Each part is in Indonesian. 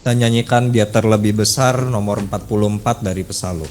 Dan nyanyikan Dia Terlebih Besar nomor 44 dari Pesalum.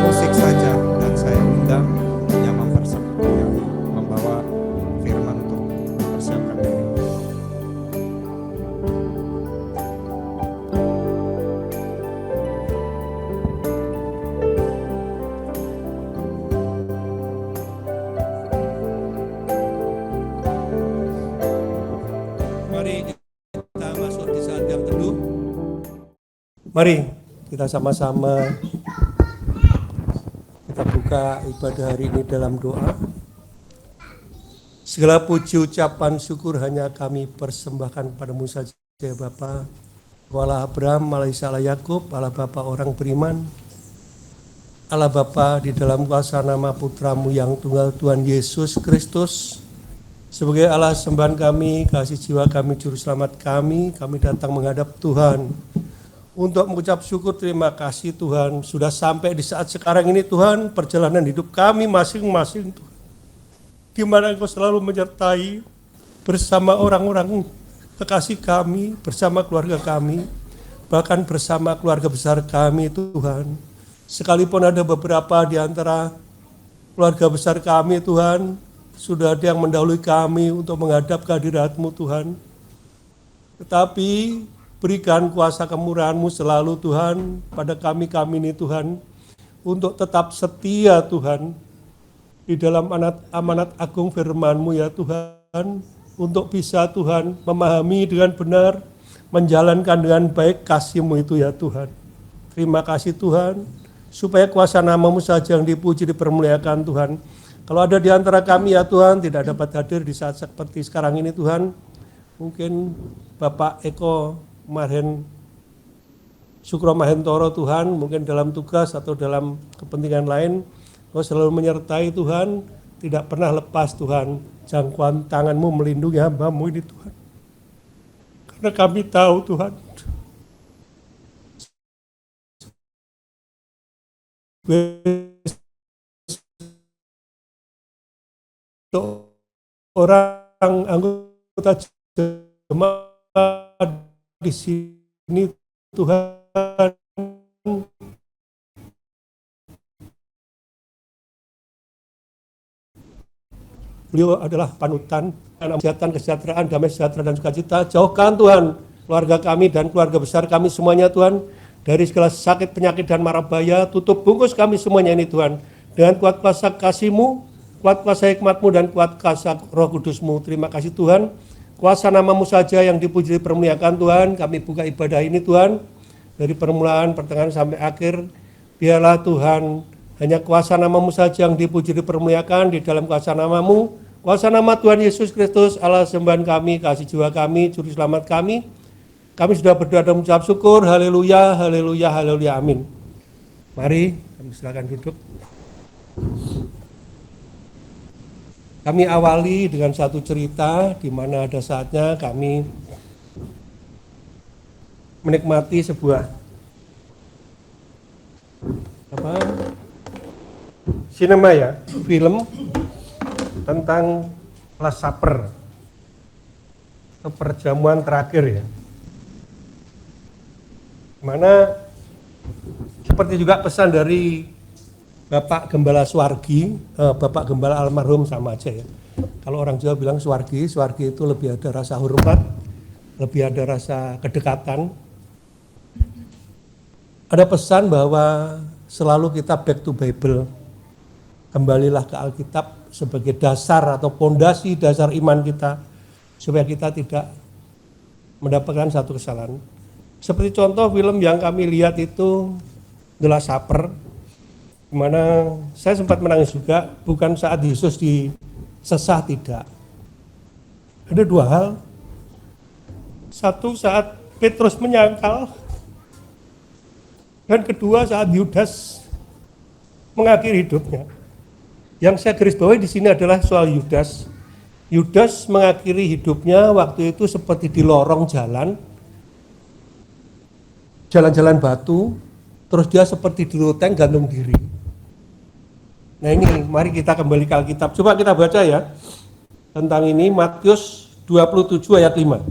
Musik saja, dan saya undang yang membawa firman untuk mempersiapkan diri. Mari kita masuk di saat yang teduh. Mari kita sama-sama kita buka ibadah hari ini dalam doa. Segala puji ucapan syukur hanya kami persembahkan padamu saja ya Bapa. Allah Abraham, Allah Ishak, Allah Yakub, Allah Bapa orang beriman, Allah Bapa di dalam kuasa nama putramu yang tunggal Tuhan Yesus Kristus, sebagai Allah sembahan kami, kasih jiwa kami, juru selamat kami datang menghadap Tuhan untuk mengucap syukur terima kasih Tuhan sudah sampai di saat sekarang ini Tuhan, perjalanan hidup kami masing-masing Tuhan, di mana Engkau selalu menyertai bersama orang-orang kekasih kami, bersama keluarga kami, bahkan bersama keluarga besar kami Tuhan. Sekalipun ada beberapa di antara keluarga besar kami Tuhan, sudah ada yang mendahului kami untuk menghadap kehadirat-Mu Tuhan. Tetapi berikan kuasa kemurahan-Mu selalu Tuhan pada kami-kami ini Tuhan, untuk tetap setia Tuhan di dalam amanat agung firman-Mu ya Tuhan, untuk bisa Tuhan memahami dengan benar, menjalankan dengan baik kasih-Mu itu ya Tuhan. Terima kasih Tuhan, supaya kuasa nama-Mu saja yang dipuji, dipermuliakan Tuhan. Kalau ada di antara kami ya Tuhan tidak dapat hadir di saat seperti sekarang ini Tuhan, mungkin Bapak Eko Sukro Mahentoro Tuhan, mungkin dalam tugas atau dalam kepentingan lain, Kau selalu menyertai Tuhan, tidak pernah lepas Tuhan, jangkauan tangan-Mu melindungi hamba-Mu ini Tuhan. Karena kami tahu Tuhan, orang anggota jemaat di sini Tuhan, beliau adalah panutan, kesejahteraan, damai sejahtera dan sukacita. Jauhkan Tuhan keluarga kami dan keluarga besar kami semuanya Tuhan dari segala sakit, penyakit dan mara bahaya. Tutup bungkus kami semuanya ini Tuhan dengan kuat kuasa kasih-Mu, kuat kuasa hikmat-Mu dan kuat kuasa Roh Kudus-Mu. Terima kasih Tuhan. Kuasa nama-Mu saja yang dipuji dipermuliakan Tuhan. Kami buka ibadah ini Tuhan dari permulaan, pertengahan sampai akhir. Biarlah Tuhan hanya kuasa nama-Mu saja yang dipuji dipermuliakan di dalam kuasa nama-Mu. Kuasa nama Tuhan Yesus Kristus, Allah sembahan kami, kasih jiwa kami, juru selamat kami. Kami sudah berdoa dan mengucap syukur. Haleluya, haleluya, haleluya, amin. Mari, kami silakan duduk. Kami awali dengan satu cerita di mana ada saatnya kami menikmati sebuah sinema ya, film tentang Last Supper atau perjamuan terakhir ya. Mana seperti juga pesan dari Bapak Gembala Suwargi, Bapak Gembala almarhum sama aja ya. Kalau orang Jawa bilang Suwargi itu lebih ada rasa hormat, lebih ada rasa kedekatan. Ada pesan bahwa selalu kita back to Bible, kembalilah ke Alkitab sebagai dasar atau pondasi dasar iman kita, supaya kita tidak mendapatkan satu kesalahan. Seperti contoh film yang kami lihat itu The Last Supper, di mana saya sempat menangis juga, bukan saat Yesus disesah, tidak. Ada dua hal. Satu saat Petrus menyangkal, dan kedua saat Yudas mengakhiri hidupnya. Yang saya garis bawahi di sini adalah soal Yudas. Yudas mengakhiri hidupnya waktu itu seperti di lorong jalan-jalan batu, terus dia seperti di loteng gantung diri. Nah ini, mari kita kembali ke Alkitab. Coba kita baca ya, tentang ini Matius 27 ayat 5.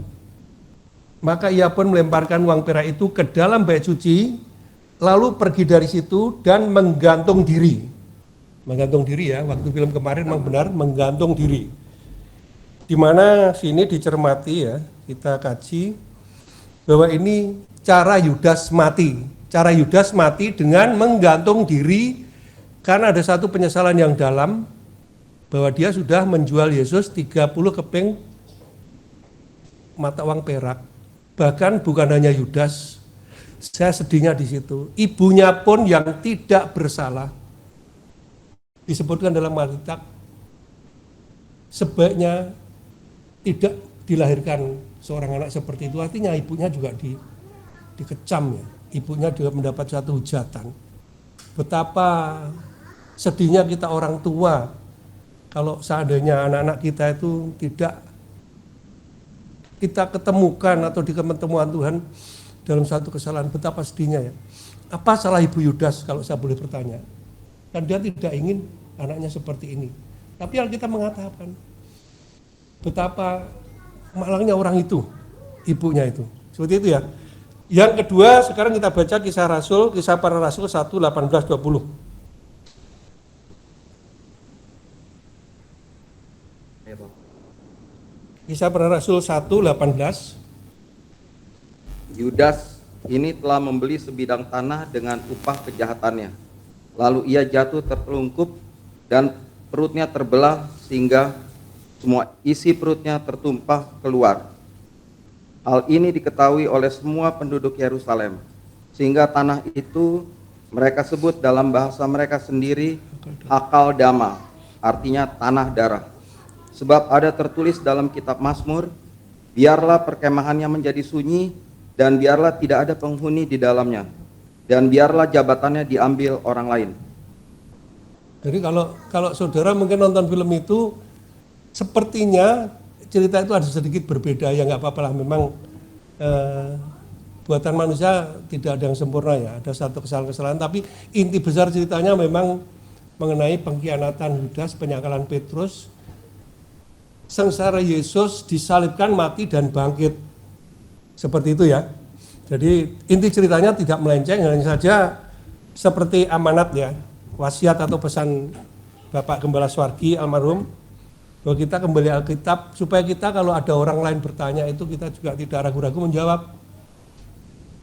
Maka ia pun melemparkan uang perak itu ke dalam bait suci, lalu pergi dari situ dan menggantung diri. Menggantung diri ya, waktu film kemarin memang benar menggantung diri. Di mana sini dicermati ya, kita kaji bahwa ini cara Yudas mati. Cara Yudas mati dengan menggantung diri karena ada satu penyesalan yang dalam bahwa dia sudah menjual Yesus 30 keping mata uang perak. Bahkan bukan hanya Yudas, saya sedihnya di situ. Ibunya pun yang tidak bersalah. Disebutkan dalam Alkitab, sebaiknya tidak dilahirkan seorang anak seperti itu. Artinya ibunya juga dikecam ya. Ibunya juga mendapat satu hujatan. Betapa sedihnya kita orang tua kalau seandainya anak-anak kita itu tidak kita ketemukan atau di ketemuan Tuhan dalam satu kesalahan. Betapa sedihnya ya. Apa salah ibu Yudas kalau saya boleh bertanya? Kan dia tidak ingin anaknya seperti ini. Tapi Alkitab mengatakan betapa malangnya orang itu, ibunya itu. Seperti itu ya. Yang kedua, sekarang kita baca kisah para rasul 1:18-20. Kisah para rasul 1:18. Yudas ini telah membeli sebidang tanah dengan upah kejahatannya. Lalu ia jatuh tertelungkup dan perutnya terbelah sehingga semua isi perutnya tertumpah keluar. Hal ini diketahui oleh semua penduduk Yerusalem, sehingga tanah itu mereka sebut dalam bahasa mereka sendiri Hakaldama, artinya tanah darah. Sebab ada tertulis dalam kitab Mazmur, biarlah perkemahannya menjadi sunyi, dan biarlah tidak ada penghuni di dalamnya, dan biarlah jabatannya diambil orang lain. Jadi kalau saudara mungkin nonton film itu, sepertinya cerita itu ada sedikit berbeda, ya nggak apa-apa lah, memang buatan manusia tidak ada yang sempurna ya, ada satu kesalahan-kesalahan, tapi inti besar ceritanya memang mengenai pengkhianatan Yudas, penyangkalan Petrus, sengsara Yesus disalibkan, mati dan bangkit, seperti itu ya. Jadi inti ceritanya tidak melenceng, hanya saja seperti amanat ya, wasiat atau pesan Bapak Gembala Suwargi almarhum, Bahwa kita kembali Alkitab supaya kita kalau ada orang lain bertanya itu kita juga tidak ragu-ragu menjawab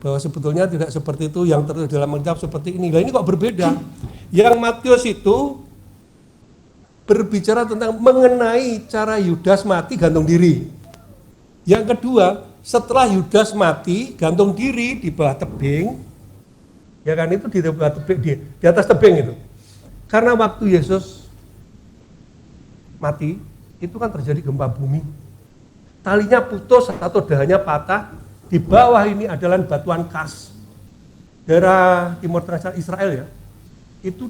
bahwa sebetulnya tidak seperti itu, yang tertulis dalam Alkitab seperti ini. Nah ini kok berbeda? Yang Matius itu berbicara tentang mengenai cara Yudas mati gantung diri. Yang kedua, setelah Yudas mati gantung diri di bawah tebing, ya kan, itu di bawah tebing, di atas tebing itu. Karena waktu Yesus mati, itu kan terjadi gempa bumi. Talinya putus atau dahannya patah. Di bawah ini adalah batuan kars. Daerah Timur Tengah Israel ya. Itu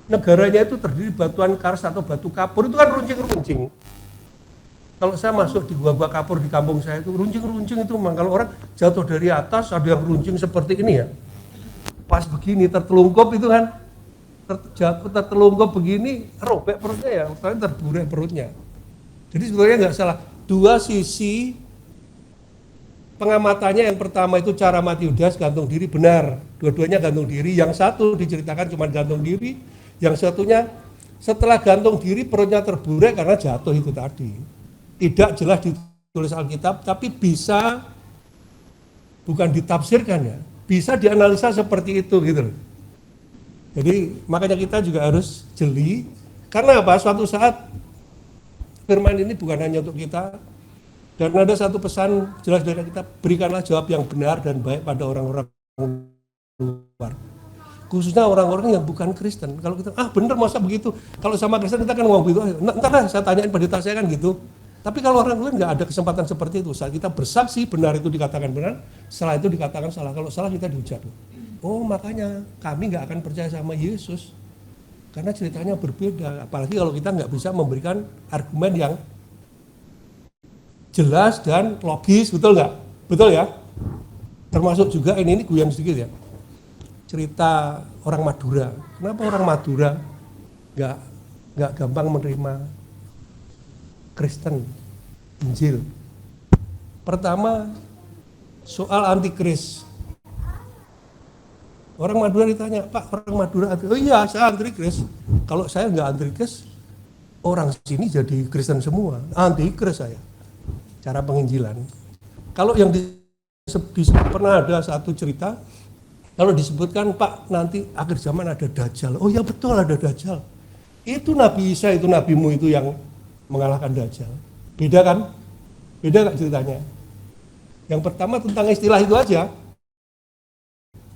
negaranya itu terdiri batuan kars atau batu kapur, itu kan runcing-runcing. Kalau saya masuk di gua-gua kapur di kampung saya itu runcing-runcing itu memang kalau orang jatuh dari atas ada yang runcing seperti ini ya. Pas begini tertelungkup itu kan jatuh tertelungkup begini robek perutnya ya, terburek perutnya. Jadi sebenarnya nggak salah. Dua sisi pengamatannya, yang pertama itu cara mati Yudas gantung diri, benar. Dua-duanya gantung diri. Yang satu diceritakan cuma gantung diri, yang satunya setelah gantung diri perutnya terburek karena jatuh itu tadi. Tidak jelas ditulis Alkitab, tapi bisa bukan ditafsirkan ya, bisa dianalisa seperti itu gitu loh. Jadi makanya kita juga harus jeli, karena apa? Suatu saat firman ini bukan hanya untuk kita, dan ada satu pesan jelas dari kita, berikanlah jawab yang benar dan baik pada orang-orang luar, khususnya orang-orang yang bukan Kristen. Kalau kita bener masa begitu, kalau sama Kristen kita kan ngomong begitu, ntar lah saya tanyain pendeta saya kan gitu. Tapi kalau orang luar nggak ada kesempatan seperti itu. Saat kita bersaksi benar itu dikatakan benar, setelah itu dikatakan salah. Kalau salah kita dihujat. Oh makanya kami nggak akan percaya sama Yesus karena ceritanya berbeda. Apalagi kalau kita nggak bisa memberikan argumen yang jelas dan logis, betul nggak? Betul ya? Termasuk juga ini guyang sedikit ya. Cerita orang Madura. Kenapa orang Madura nggak gampang menerima Kristen, Injil? Pertama, soal antikris. Orang Madura ditanya, Pak, orang Madura antikris? Oh iya, saya antikris. Kalau saya nggak antikris, orang sini jadi Kristen semua. Antikris saya. Cara penginjilan. Kalau yang pernah ada satu cerita, kalau disebutkan, Pak, nanti akhir zaman ada Dajjal. Oh ya betul, ada Dajjal. Itu Nabi Isa, itu nabimu itu yang mengalahkan Dajjal. Beda kan? Beda nggak ceritanya? Yang pertama tentang istilah itu aja.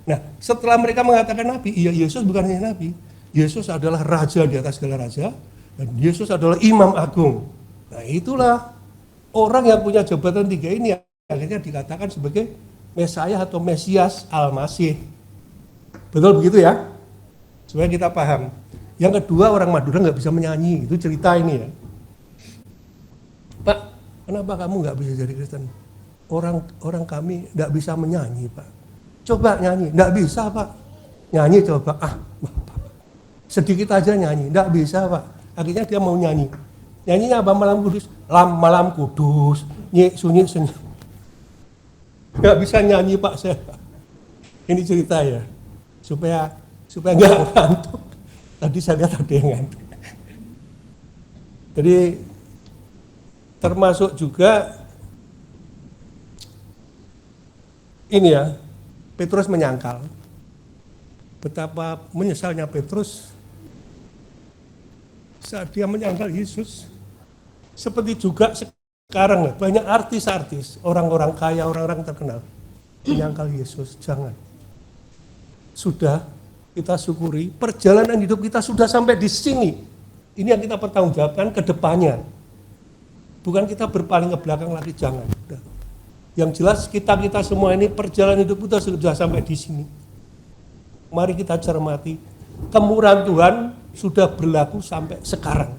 Nah, setelah mereka mengatakan nabi, iya Yesus bukan hanya nabi. Yesus adalah raja di atas segala raja, dan Yesus adalah imam agung. Nah, itulah orang yang punya jabatan tiga ini akhirnya dikatakan sebagai Mesias atau Mesias Al-Masih. Betul begitu ya? Supaya kita paham. Yang kedua, orang Madura nggak bisa menyanyi. Itu cerita ini ya. Pak, kenapa kamu nggak bisa jadi Kristen? Orang kami nggak bisa menyanyi, Pak. Coba nyanyi, nggak bisa, Pak. Nyanyi coba, sedikit aja nyanyi, nggak bisa, Pak. Akhirnya dia mau nyanyi. Nyanyinya apa? Malam kudus, malam kudus, sunyi. Nggak bisa nyanyi, Pak, saya. Ini cerita ya, supaya nggak ngantuk. Tadi saya lihat ada yang ngantuk. Jadi termasuk juga ini ya, Petrus menyangkal. Betapa menyesalnya Petrus saat dia menyangkal Yesus. Seperti juga sekarang banyak artis-artis, orang-orang kaya, orang-orang terkenal menyangkal Yesus. Jangan. Sudah kita syukuri, perjalanan hidup kita sudah sampai di sini. Ini yang kita pertanggungjawabkan ke depannya. Bukan kita berpaling ke belakang lagi, jangan. Yang jelas kita semua ini perjalanan hidup kita sudah sampai di sini. Mari kita cermati, kemurahan Tuhan sudah berlaku sampai sekarang.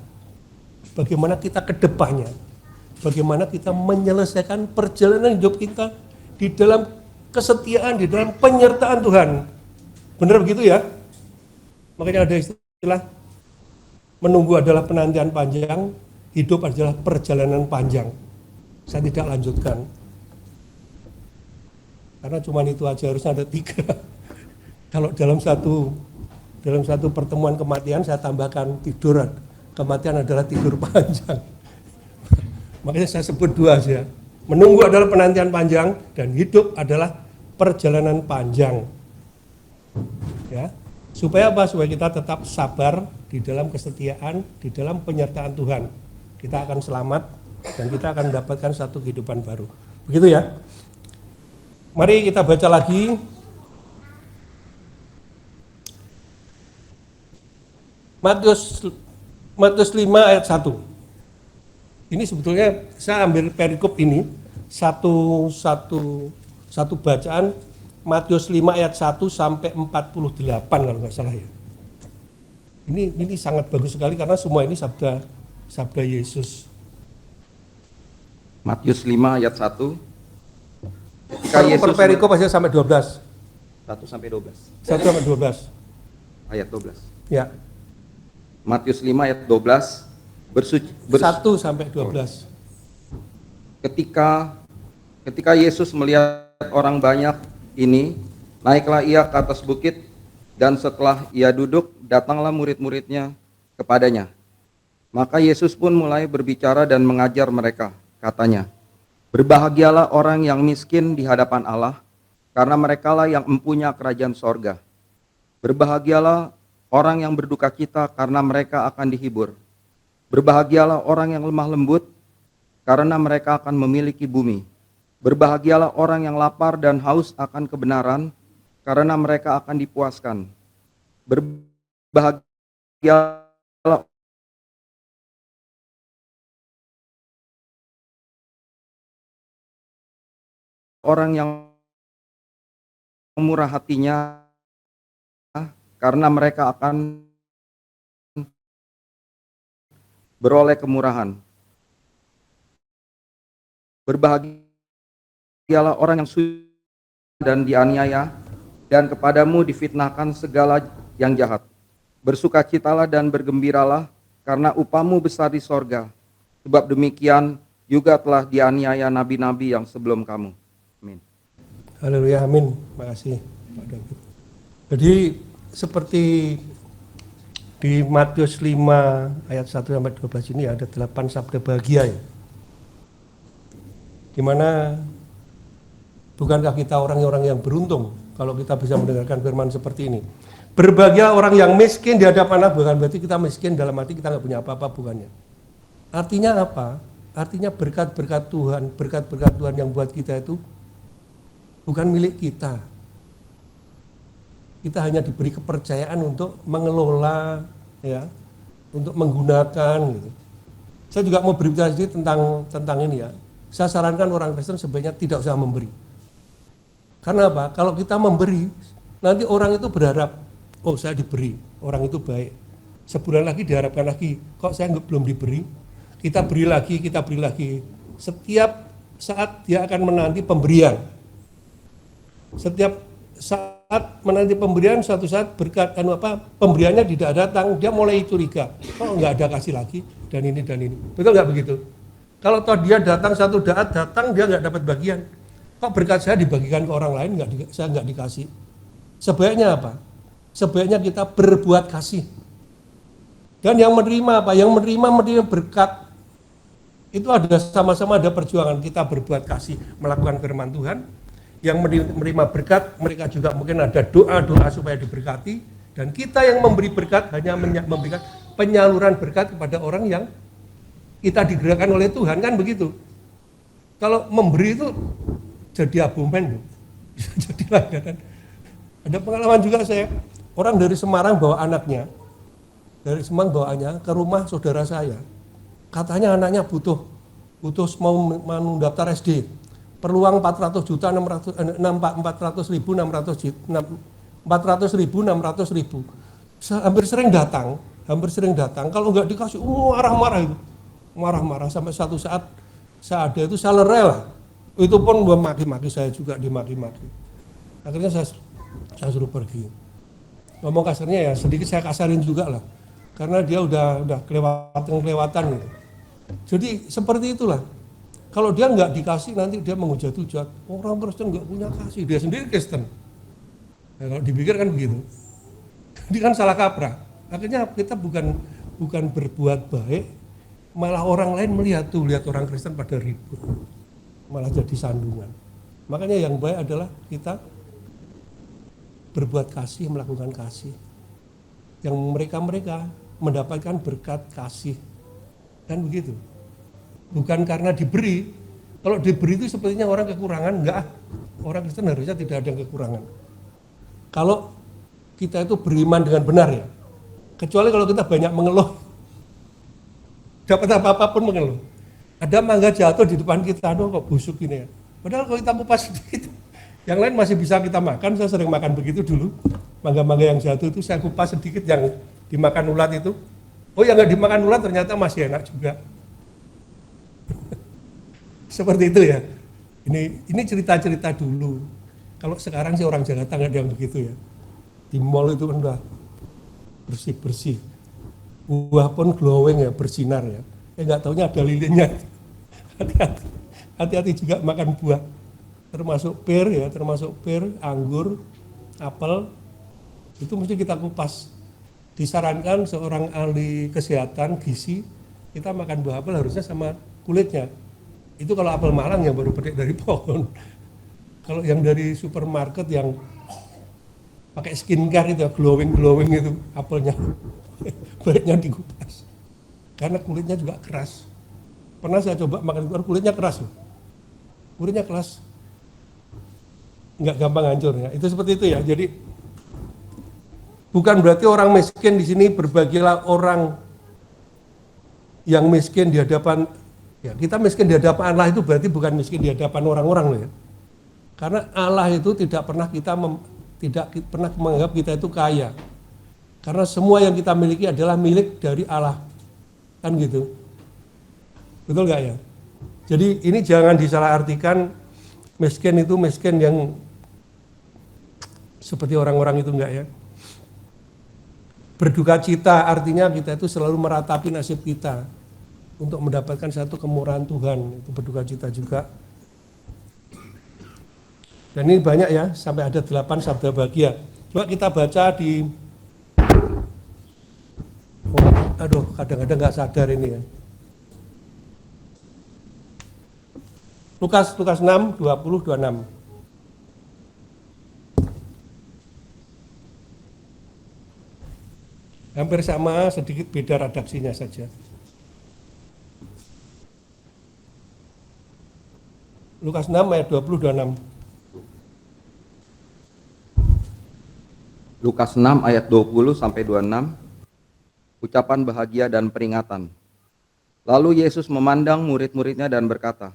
Bagaimana kita ke depannya, bagaimana kita menyelesaikan perjalanan hidup kita di dalam kesetiaan, di dalam penyertaan Tuhan. Benar begitu ya? Makanya ada istilah, menunggu adalah penantian panjang, hidup adalah perjalanan panjang. Saya tidak lanjutkan. Karena cuma itu aja, harusnya ada 3. Kalau dalam satu pertemuan kematian saya tambahkan tidur, kematian adalah tidur panjang. Makanya saya sebut dua aja. Menunggu adalah penantian panjang dan hidup adalah perjalanan panjang. Ya. Supaya apa? Supaya kita tetap sabar di dalam kesetiaan, di dalam penyertaan Tuhan. Kita akan selamat dan kita akan mendapatkan satu kehidupan baru. Begitu ya. Mari kita baca lagi. Matius 5 ayat 1. Ini sebetulnya saya ambil perikop ini satu bacaan Matius 5 ayat 1 sampai 48 kalau nggak salah ya. Ini sangat bagus sekali karena semua ini sabda Yesus. Matius 5 ayat 1. Ketika Yesus Per perikop aja sampai 12. 1 sampai 12. 1 sampai 12. Ayat 12. Ya. Matius 5 ayat 12. 1 sampai 12. Ketika Yesus melihat orang banyak ini, naiklah ia ke atas bukit, dan setelah ia duduk, datanglah murid-muridnya kepadanya. Maka Yesus pun mulai berbicara dan mengajar mereka, katanya, berbahagialah orang yang miskin di hadapan Allah, karena merekalah yang mempunyai kerajaan sorga. Berbahagialah orang yang berduka cita, karena mereka akan dihibur. Berbahagialah orang yang lemah lembut, karena mereka akan memiliki bumi. Berbahagialah orang yang lapar dan haus akan kebenaran, karena mereka akan dipuaskan. Berbahagialah orang yang murah hatinya, karena mereka akan beroleh kemurahan. Berbahagialah orang yang susah dan dianiaya, dan kepadamu difitnahkan segala yang jahat. Bersukacitalah dan bergembiralah, karena upahmu besar di sorga. Sebab demikian juga telah dianiaya nabi-nabi yang sebelum kamu. Amin. Haleluya, amin. Makasih Pak David. Jadi seperti di Matius 5 ayat 1 sampai 12 ini ada 8 sabda bahagia ya. Dimana bukankah kita orang-orang yang beruntung kalau kita bisa mendengarkan firman seperti ini. Berbahagia orang yang miskin di hadapan Allah, bukan berarti kita miskin dalam arti kita nggak punya apa-apa, bukannya. Artinya apa? Artinya berkat-berkat Tuhan yang buat kita itu bukan milik kita. Kita hanya diberi kepercayaan untuk mengelola, ya, untuk menggunakan. Gitu. Saya juga mau berbicara sedikit tentang ini ya. Saya sarankan orang Kristen sebaiknya tidak usah memberi. Karena apa? Kalau kita memberi, nanti orang itu berharap, oh saya diberi, orang itu baik. Sebulan lagi diharapkan lagi, kok saya belum diberi? Kita beri lagi. Setiap saat dia akan menanti pemberian. Setiap saat menanti pemberian, suatu saat berkat pemberiannya tidak datang, dia mulai curiga, kok nggak ada kasih lagi dan ini. Betul nggak begitu? Kalau toh dia datang satu saat datang dia nggak dapat bagian, kok berkat saya dibagikan ke orang lain, saya nggak dikasih. Sebaiknya apa? Sebaiknya kita berbuat kasih. Dan yang menerima apa? Yang menerima berkat itu ada sama-sama ada perjuangan kita berbuat kasih, melakukan firman Tuhan. Yang menerima berkat, mereka juga mungkin ada doa-doa supaya diberkati, dan kita yang memberi berkat hanya memberikan penyaluran berkat kepada orang yang kita digerakkan oleh Tuhan, kan begitu. Kalau memberi itu jadi abomen, jadi langganan. Ada pengalaman juga saya, orang dari Semarang bawa anaknya, dari Semarang bawaannya ke rumah saudara saya, katanya anaknya butuh mau mendaftar SD. Perluang 400.600.000. Hampir sering datang. Kalau nggak dikasih, marah-marah sampai satu saat saya ada itu saya lerai lah. Itu pun memaki-maki saya juga, dimaki-maki. Akhirnya saya suruh pergi. Ngomong kasarnya ya sedikit saya kasarin juga lah, karena dia udah kelewatan gitu. Jadi seperti itulah. Kalau dia nggak dikasih nanti dia menghujat-hujat, orang Kristen nggak punya kasih, dia sendiri Kristen. Nah, kalau dipikir kan begitu. Ini kan salah kaprah. Akhirnya kita bukan bukan berbuat baik, malah orang lain melihat tuh, lihat orang Kristen pada ribut, malah jadi sandungan. Makanya yang baik adalah kita berbuat kasih, melakukan kasih. Yang mereka mendapatkan berkat kasih. Kan begitu. Bukan karena diberi. Kalau diberi itu sepertinya orang kekurangan, enggak. Orang Kristen harusnya tidak ada yang kekurangan. Kalau kita itu beriman dengan benar ya. Kecuali kalau kita banyak mengeluh. Dapat apa-apa pun mengeluh. Ada mangga jatuh di depan kita, aduh kok busuk ini ya. Padahal kalau kita kupas sedikit, yang lain masih bisa kita makan. Saya sering makan begitu dulu. Mangga-mangga yang jatuh itu saya kupas sedikit, yang dimakan ulat itu. Oh yang nggak dimakan ulat ternyata masih enak juga. Seperti itu ya. Ini cerita-cerita dulu. Kalau sekarang sih orang Jakarta nggak ada yang begitu ya. Di mall itu kan udah bersih-bersih. Buah pun glowing ya, bersinar ya. Nggak taunya ada lilinnya. Hati-hati juga makan buah. Termasuk pir ya, anggur, apel. Itu mesti kita kupas. Disarankan seorang ahli kesehatan gizi, kita makan buah apel harusnya sama kulitnya. Itu kalau apel Malang yang baru petik dari pohon. Kalau yang dari supermarket yang pakai skincare itu glowing itu apelnya. Baiknya dikupas. Karena kulitnya juga keras. Pernah saya coba makan kulitnya keras loh. Kulitnya keras. Nggak gampang hancur ya. Itu seperti itu ya. Jadi bukan berarti orang miskin di sini berbagilah orang yang miskin di hadapan, ya kita miskin di hadapan Allah itu berarti bukan miskin di hadapan orang-orang loh ya. Karena Allah itu tidak pernah pernah menganggap kita itu kaya. Karena semua yang kita miliki adalah milik dari Allah. Kan gitu. Betul nggak ya? Jadi ini jangan disalahartikan miskin itu miskin yang seperti orang-orang itu enggak ya. Berduka cita artinya kita itu selalu meratapi nasib kita untuk mendapatkan satu kemurahan Tuhan. Itu berduka cita juga. Dan ini banyak ya, sampai ada 8 sabda bahagia. Coba kita baca di kadang-kadang nggak sadar ini ya. Lukas 6, 20, 26. Hampir sama, sedikit beda redaksinya saja. Lukas 6 ayat 20, 26. Lukas 6 ayat 20 sampai 26. Ucapan bahagia dan peringatan. Lalu Yesus memandang murid-muridnya dan berkata,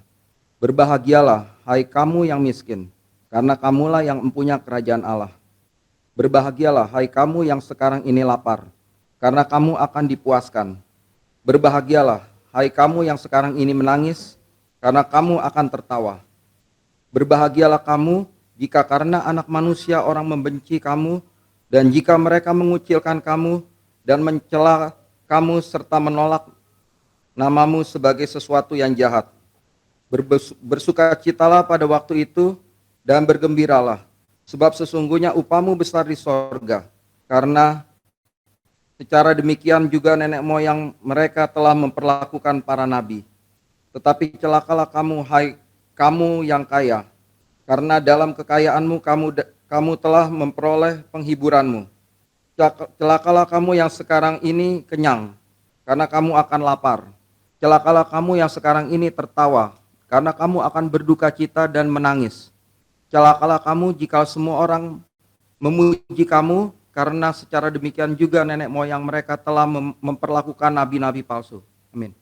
"Berbahagialah, hai kamu yang miskin, karena kamulah yang mempunyai kerajaan Allah. Berbahagialah, hai kamu yang sekarang ini lapar, karena kamu akan dipuaskan. Berbahagialah, hai kamu yang sekarang ini menangis, karena kamu akan tertawa. Berbahagialah kamu jika karena Anak Manusia orang membenci kamu, dan jika mereka mengucilkan kamu dan mencela kamu serta menolak namamu sebagai sesuatu yang jahat. Bersukacitalah pada waktu itu dan bergembiralah, sebab sesungguhnya upahmu besar di sorga, karena secara demikian juga nenek moyang mereka telah memperlakukan para nabi. Tetapi celakalah kamu, hai kamu yang kaya, karena dalam kekayaanmu kamu telah memperoleh penghiburanmu. Celakalah kamu yang sekarang ini kenyang, karena kamu akan lapar. Celakalah kamu yang sekarang ini tertawa, karena kamu akan berduka cita dan menangis. Celakalah kamu jika semua orang memuji kamu, karena secara demikian juga nenek moyang mereka telah memperlakukan nabi-nabi palsu. Amin.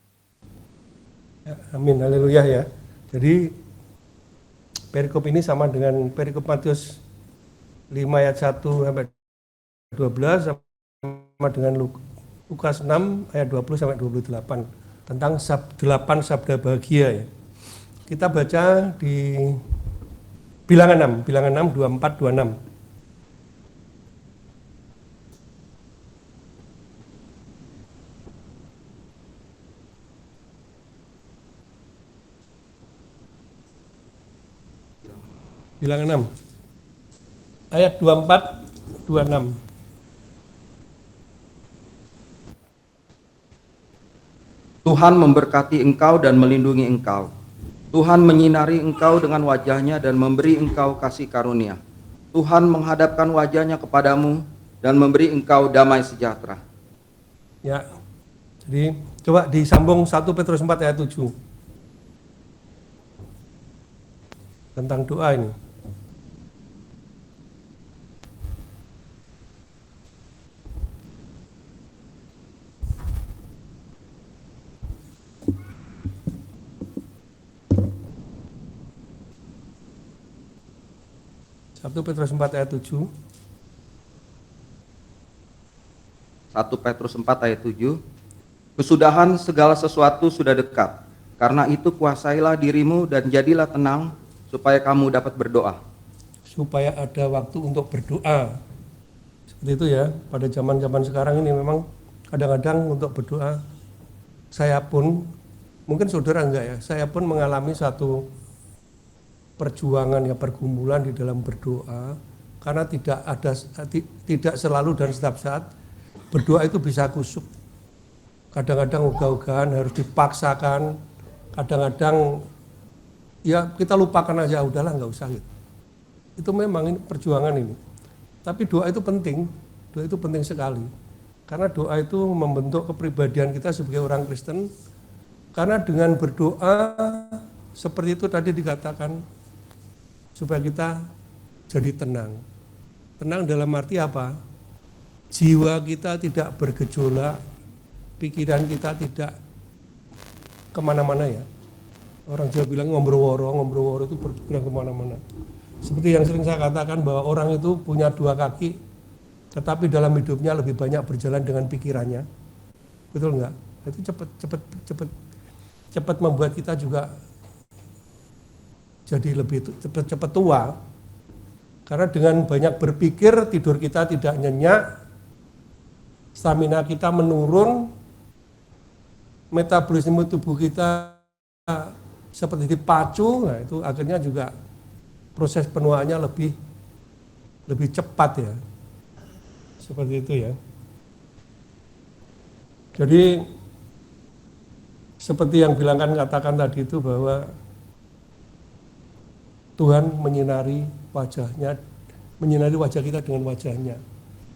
Ya, amin, haleluya ya. Jadi perikop ini sama dengan perikop Matius 5 ayat 1 sampai 12, sama dengan Lukas 6 ayat 20 sampai 28 tentang 8 sabda bahagia ya. Kita baca di Bilangan 6 24 26. Bilangan 6 ayat 24 26. Tuhan memberkati engkau dan melindungi engkau. Tuhan menyinari engkau dengan wajah-Nya dan memberi engkau kasih karunia. Tuhan menghadapkan wajah-Nya kepadamu dan memberi engkau damai sejahtera. Ya. Jadi coba disambung 1 Petrus 4 ayat 7. Tentang doa ini. Satu Petrus 4 ayat 7. 1 Petrus 4 ayat 7. Kesudahan segala sesuatu sudah dekat. Karena itu kuasailah dirimu dan jadilah tenang supaya kamu dapat berdoa. Supaya ada waktu untuk berdoa. Seperti itu ya, pada zaman-zaman sekarang ini memang kadang-kadang untuk berdoa, saya pun, mungkin saudara enggak ya, saya pun mengalami satu perjuangan ya, pergumulan di dalam berdoa, karena tidak selalu dan setiap saat berdoa itu bisa kusuk. Kadang-kadang ogah-ogahan harus dipaksakan, kadang-kadang ya kita lupakan aja, udahlah nggak usah gitu. Itu memang ini perjuangan ini. Tapi doa itu penting sekali. Karena doa itu membentuk kepribadian kita sebagai orang Kristen. Karena dengan berdoa seperti itu tadi dikatakan, supaya kita jadi tenang. Tenang dalam arti apa? Jiwa kita tidak bergejolak, pikiran kita tidak kemana-mana ya. Orang Jawa bilang ngombro-woro itu berpikiran kemana-mana. Seperti yang sering saya katakan bahwa orang itu punya dua kaki, tetapi dalam hidupnya lebih banyak berjalan dengan pikirannya. Betul enggak? Itu cepat membuat kita juga jadi lebih cepat tua. Karena dengan banyak berpikir, tidur kita tidak nyenyak, stamina kita menurun, metabolisme tubuh kita seperti dipacu, nah itu akhirnya juga proses penuaannya lebih cepat ya. Seperti itu ya. Jadi seperti yang katakan tadi itu bahwa Tuhan menyinari wajah-Nya, menyinari wajah kita dengan wajah-Nya.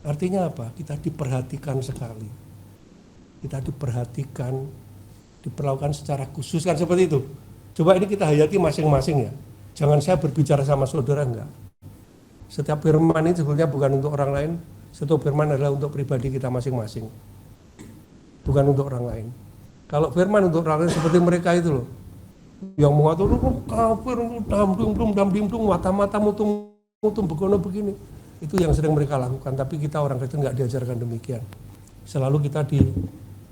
Artinya apa? Kita diperhatikan sekali. Kita diperhatikan, diperlakukan secara khusus kan seperti itu. Coba ini kita hayati masing-masing ya. Jangan saya berbicara sama saudara enggak. Setiap firman ini sebetulnya bukan untuk orang lain, setiap firman adalah untuk pribadi kita masing-masing. Bukan untuk orang lain. Kalau firman untuk orang lain seperti mereka itu loh, yang mengatakan kafir, damding, mata-mata mutung begono begini. Itu yang sering mereka lakukan, tapi kita orang Kristen enggak diajarkan demikian. Selalu kita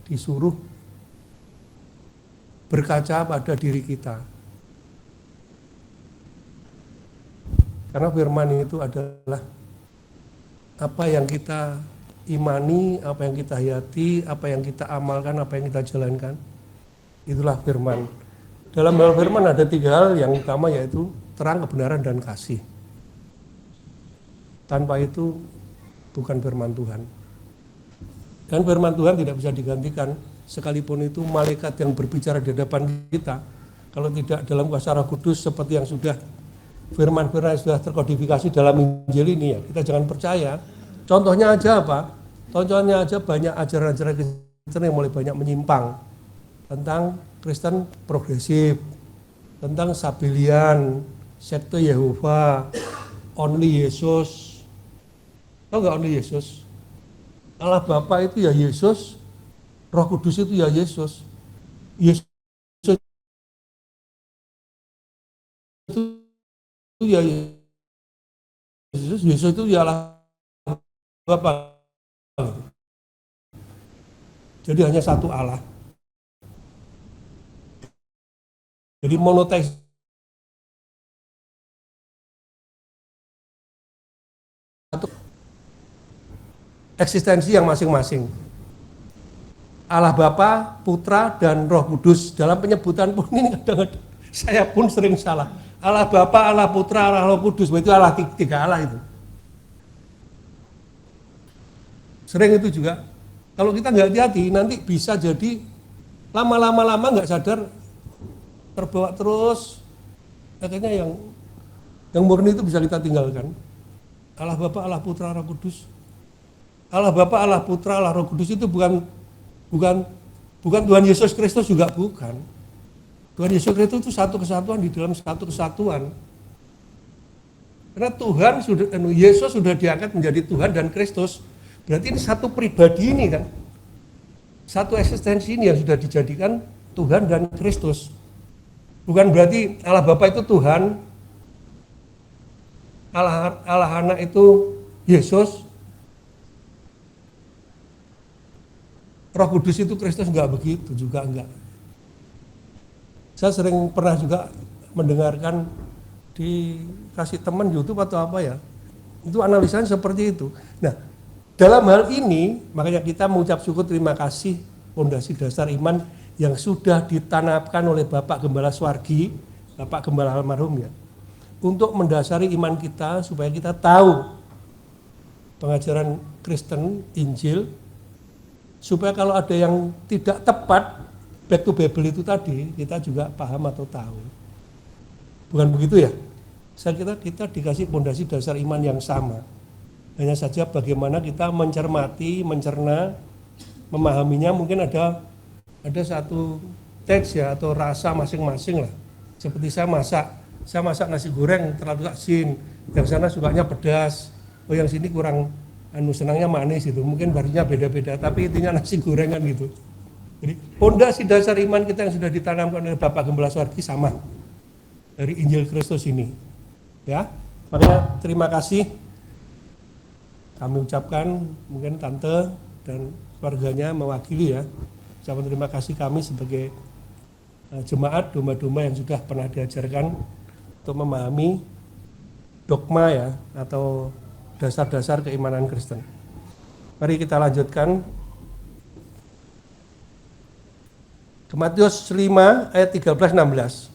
disuruh berkaca pada diri kita. Karena firman itu adalah apa yang kita imani, apa yang kita hayati, apa yang kita amalkan, apa yang kita jalankan. Itulah firman. Dalam hal firman ada 3 hal yang utama, yaitu terang, kebenaran, dan kasih. Tanpa itu bukan firman Tuhan. Dan firman Tuhan tidak bisa digantikan, sekalipun itu malaikat yang berbicara di hadapan kita, kalau tidak dalam kuasa Roh Kudus seperti yang sudah firman-firman yang sudah terkodifikasi dalam Injil ini ya, kita jangan percaya. Contohnya aja apa? Contohnya aja banyak ajaran-ajaran Kristen yang mulai banyak menyimpang tentang Kristen progresif, tentang Sabelian, sekte Yehova, only Yesus. Tahu nggak only Yesus? Allah Bapa itu ya Yesus, Roh Kudus itu ya Yesus. Yesus itu ya Yesus itu ya Allah Bapa. Jadi hanya satu Allah. Jadi monoteis. Satu eksistensi yang masing-masing. Allah Bapa, Putra, dan Roh Kudus. Dalam penyebutan pun ini kadang-kadang saya pun sering salah. Allah Bapa, Allah Putra, Allah Roh Kudus, itu Allah, 3 Allah itu. Sering itu juga. Kalau kita nggak hati-hati, nanti bisa jadi Lama-lama nggak sadar, terbawa terus. Akhirnya yang murni itu bisa kita tinggalkan. Allah Bapa, Allah Putra, Allah Kudus. Allah Bapa, Allah Putra, Allah Roh Kudus itu bukan Tuhan Yesus Kristus, juga bukan. Tuhan Yesus Kristus itu satu kesatuan di dalam satu kesatuan. Karena Yesus sudah diangkat menjadi Tuhan dan Kristus. Berarti ini satu pribadi ini kan. Satu eksistensi ini yang sudah dijadikan Tuhan dan Kristus. Bukan berarti Allah Bapa itu Tuhan, Allah Anak itu Yesus, Roh Kudus itu Kristus, enggak begitu juga, enggak. Saya sering pernah juga mendengarkan dikasih teman YouTube atau apa ya, itu analisanya seperti itu. Nah, dalam hal ini makanya kita mengucap syukur, terima kasih Pondasi Dasar Iman yang sudah ditanamkan oleh Bapak Gembala Swargi, Bapak Gembala almarhum ya, untuk mendasari iman kita supaya kita tahu pengajaran Kristen, Injil, supaya kalau ada yang tidak tepat, back to Bible itu tadi, kita juga paham atau tahu. Bukan begitu ya? Saya kira kita dikasih pondasi dasar iman yang sama. Hanya saja bagaimana kita mencermati, mencerna, memahaminya. Mungkin ada satu teks ya atau rasa masing-masing lah. Seperti saya masak nasi goreng terlalu asin, yang sana sukanya pedas, oh yang sini kurang senangnya manis gitu. Mungkin barunya beda-beda, tapi intinya nasi gorengan gitu. Jadi pondasi dasar iman kita yang sudah ditanamkan oleh Bapak Gembala Swargi sama dari Injil Kristus ini. Ya, makanya terima kasih kami ucapkan, mungkin Tante dan keluarganya mewakili ya, ucapan terima kasih kami sebagai jemaat domba-domba yang sudah pernah diajarkan untuk memahami dogma ya atau dasar-dasar keimanan Kristen. Mari kita lanjutkan ke Matius 5 ayat 13-16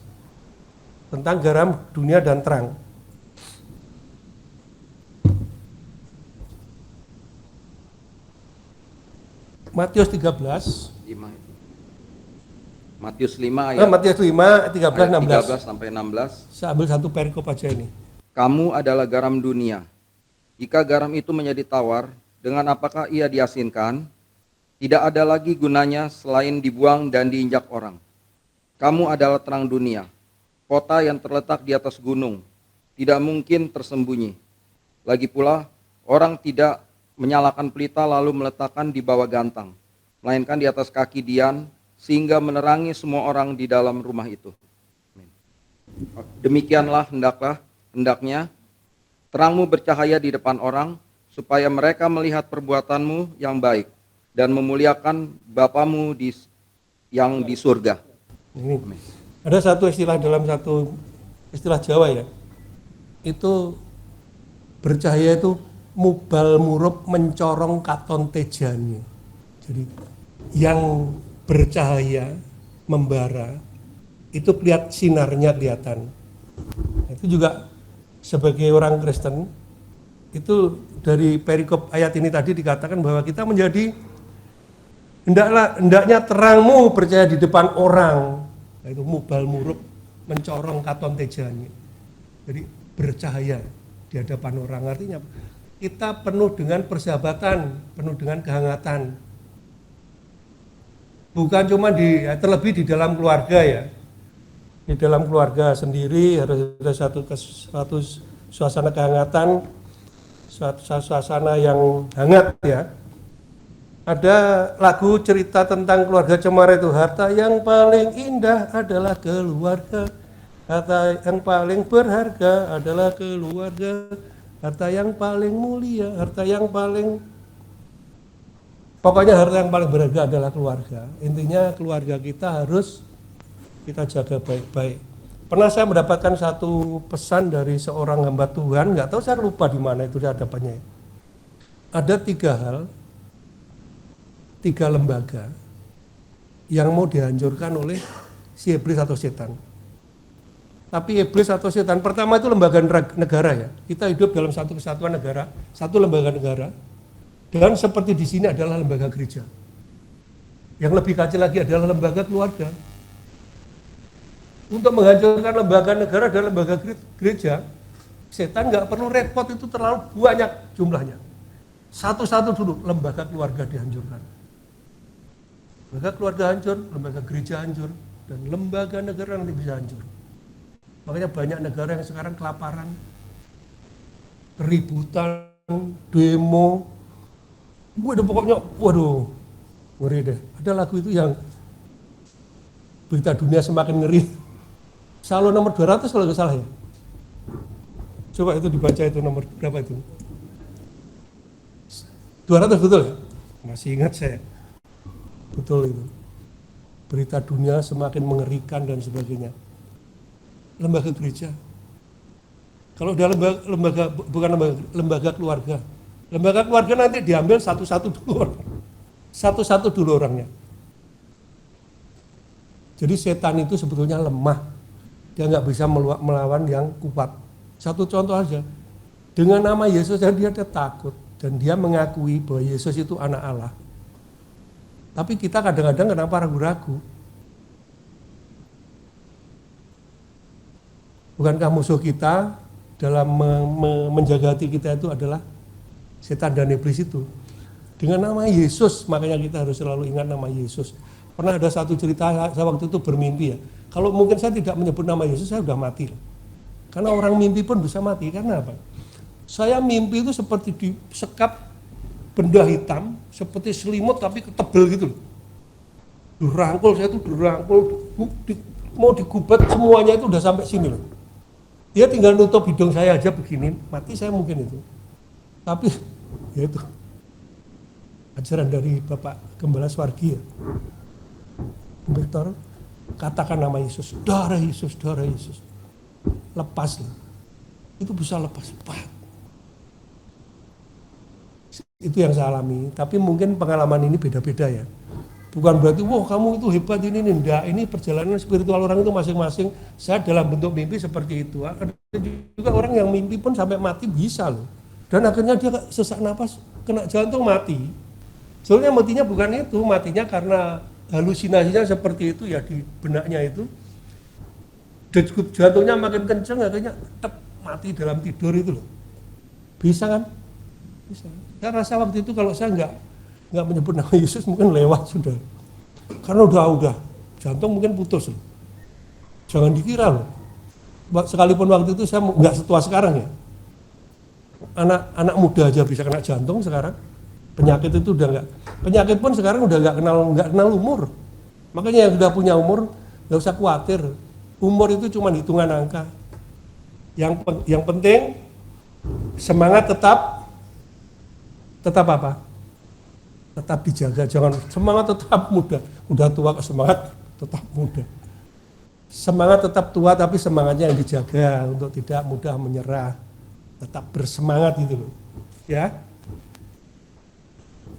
tentang garam dunia dan terang. Matius 13. Matius 5 ayat Matius 5 13 13 sampai 16. Saya ambil satu perikop aja ini. Kamu adalah garam dunia. Jika garam itu menjadi tawar, dengan apakah ia diasinkan? Tidak ada lagi gunanya selain dibuang dan diinjak orang. Kamu adalah terang dunia. Kota yang terletak di atas gunung tidak mungkin tersembunyi. Lagi pula, orang tidak menyalakan pelita lalu meletakkan di bawah gantang, melainkan di atas kaki dian, sehingga menerangi semua orang di dalam rumah itu. Demikianlah hendaknya terangmu bercahaya di depan orang, supaya mereka melihat perbuatanmu yang baik dan memuliakan Bapamu yang di surga. Ini ada satu istilah dalam satu istilah Jawa ya, itu bercahaya itu mubal murub mencorong katon tejani. Jadi yang bercahaya membara itu lihat sinarnya kelihatan. Itu juga sebagai orang Kristen itu dari perikop ayat ini tadi dikatakan bahwa kita menjadi hendaknya terangmu bercahaya di depan orang. Itu mubal murub mencorong katon tejani. Jadi bercahaya di hadapan orang, artinya kita penuh dengan persahabatan, penuh dengan kehangatan. Bukan cuma terlebih di dalam keluarga ya. Di dalam keluarga sendiri harus ada satu suasana kehangatan, suasana yang hangat ya. Ada lagu cerita tentang keluarga Cemara itu, harta yang paling indah adalah keluarga, harta yang paling berharga adalah keluarga, harta yang paling mulia, harta yang paling, pokoknya harta yang paling berharga adalah keluarga. Intinya keluarga kita harus kita jaga baik-baik. Pernah saya mendapatkan satu pesan dari seorang hamba Tuhan, nggak tahu saya lupa di mana itu di hadapannya. Ada 3 hal, 3 lembaga yang mau dihancurkan oleh si iblis atau setan. Tapi iblis atau setan pertama itu lembaga negara ya. Kita hidup dalam satu kesatuan negara, satu lembaga negara. Dan seperti di sini adalah lembaga gereja. Yang lebih kacau lagi adalah lembaga keluarga. Untuk menghancurkan lembaga negara dan lembaga gereja, setan nggak perlu repot, itu terlalu banyak jumlahnya. Satu-satu dulu, lembaga keluarga dihancurkan. Lembaga keluarga hancur, lembaga gereja hancur, dan lembaga negara nanti bisa hancur. Makanya banyak negara yang sekarang kelaparan, keributan, demo. Waduh, pokoknya, waduh, ngeri deh. Ada lagu itu yang berita dunia semakin ngeri. Salmo nomor 200 kalau nggak salah ya. Coba itu dibaca, itu nomor berapa itu? 200 betul ya? Masih ingat saya. Betul itu. Berita dunia semakin mengerikan dan sebagainya. Lembaga gereja. Kalau udah lembaga keluarga. Lembaga keluarga nanti diambil satu-satu dulu orang. Satu-satu dulu orangnya. Jadi setan itu sebetulnya lemah. Dia nggak bisa melawan yang kuat. Satu contoh aja. Dengan nama Yesus dia takut. Dan dia mengakui bahwa Yesus itu anak Allah. Tapi kita kadang-kadang kenapa ragu-ragu? Bukankah musuh kita dalam menjaga hati kita itu adalah setan dan iblis itu? Dengan nama Yesus, makanya kita harus selalu ingat nama Yesus. Pernah ada satu cerita, saya waktu itu bermimpi ya. Kalau mungkin saya tidak menyebut nama Yesus, saya sudah mati. Karena orang mimpi pun bisa mati, karena apa? Saya mimpi itu seperti disekap benda hitam, seperti selimut tapi tebel gitu loh. Dirangkul, saya itu dirangkul, mau digubat semuanya itu udah sampai sini loh. Dia tinggal nutup hidung saya aja begini, mati saya mungkin itu. Tapi ya itu ajaran dari Bapak Gembala Swargi ya. Victor, katakan nama Yesus, darah Yesus, darah Yesus. Lepas lah. Itu bisa lepas. Itu yang saya alami, tapi mungkin pengalaman ini beda-beda ya. Bukan berarti, wah kamu itu hebat ini, enggak. Ini perjalanan spiritual orang itu masing-masing. Saya dalam bentuk mimpi seperti itu. Ada juga orang yang mimpi pun sampai mati bisa loh. Dan akhirnya dia sesak napas, kena jantung mati. Sebenarnya matinya bukan itu, matinya karena halusinasinya seperti itu ya di benaknya itu. Degup jantungnya makin kenceng, akhirnya mati dalam tidur itu loh. Bisa kan? Bisa. Saya rasa waktu itu kalau saya nggak menyebut nama Yesus mungkin lewat sudah. Karena udah jantung mungkin putus loh. Jangan dikira loh. Sekalipun waktu itu saya nggak setua sekarang ya. Anak muda aja bisa kena jantung sekarang. Penyakit itu udah nggak. Penyakit pun sekarang udah nggak kenal umur. Makanya yang sudah punya umur nggak usah khawatir. Umur itu cuma hitungan angka. Yang penting semangat tetap apa? Tetap dijaga. Jangan semangat tetap muda. Udah tua kok semangat tetap muda. Semangat tetap tua tapi semangatnya yang dijaga untuk tidak mudah menyerah. Tetap bersemangat gitu loh. Ya.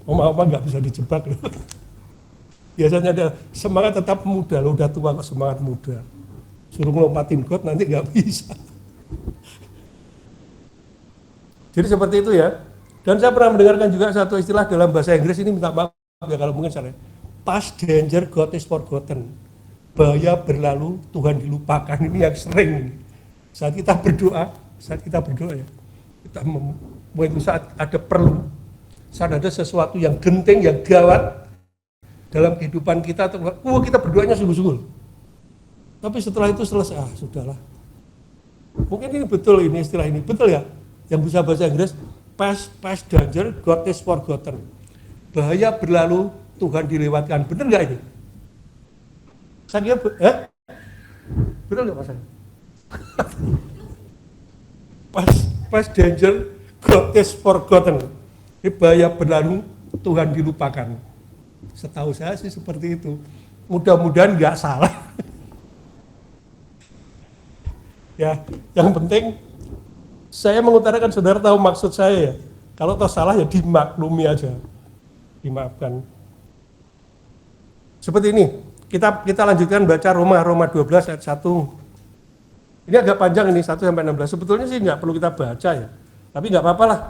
Oma-oma nggak bisa dijebak loh. Biasanya ada semangat tetap muda, lo udah tua kok semangat muda. Suruh ngelompatin got nanti nggak bisa. Jadi seperti itu ya. Dan saya pernah mendengarkan juga satu istilah dalam bahasa Inggris, ini minta maaf ya kalau mungkin salah. Past danger, God is forgotten. Bahaya berlalu, Tuhan dilupakan. Ini yang sering. Saat kita berdoa ya. Kita saat ada perlu, saat ada sesuatu yang genting, yang gawat dalam kehidupan kita, kita berdoanya sungguh-sungguh. Tapi setelah itu selesai, sudahlah. Mungkin ini betul, ini istilah ini betul ya. Yang bisa bahasa Inggris, past danger, God is forgotten. Bahaya berlalu, Tuhan dilewatkan. Benar nggak ini? Saya kira, betul nggak Mas? Past danger, God is forgotten. Bahaya berlalu, Tuhan dilupakan. Setahu saya sih seperti itu. Mudah-mudahan nggak salah. Ya, yang penting saya mengutarakan, saudara tahu maksud saya ya. Kalau toh salah ya dimaklumi aja, dimaafkan. Seperti ini, kita lanjutkan baca Roma 12 ayat 1. Ini agak panjang ini, 1 sampai 16. Sebetulnya sih nggak perlu kita baca ya, tapi nggak apa-apa lah.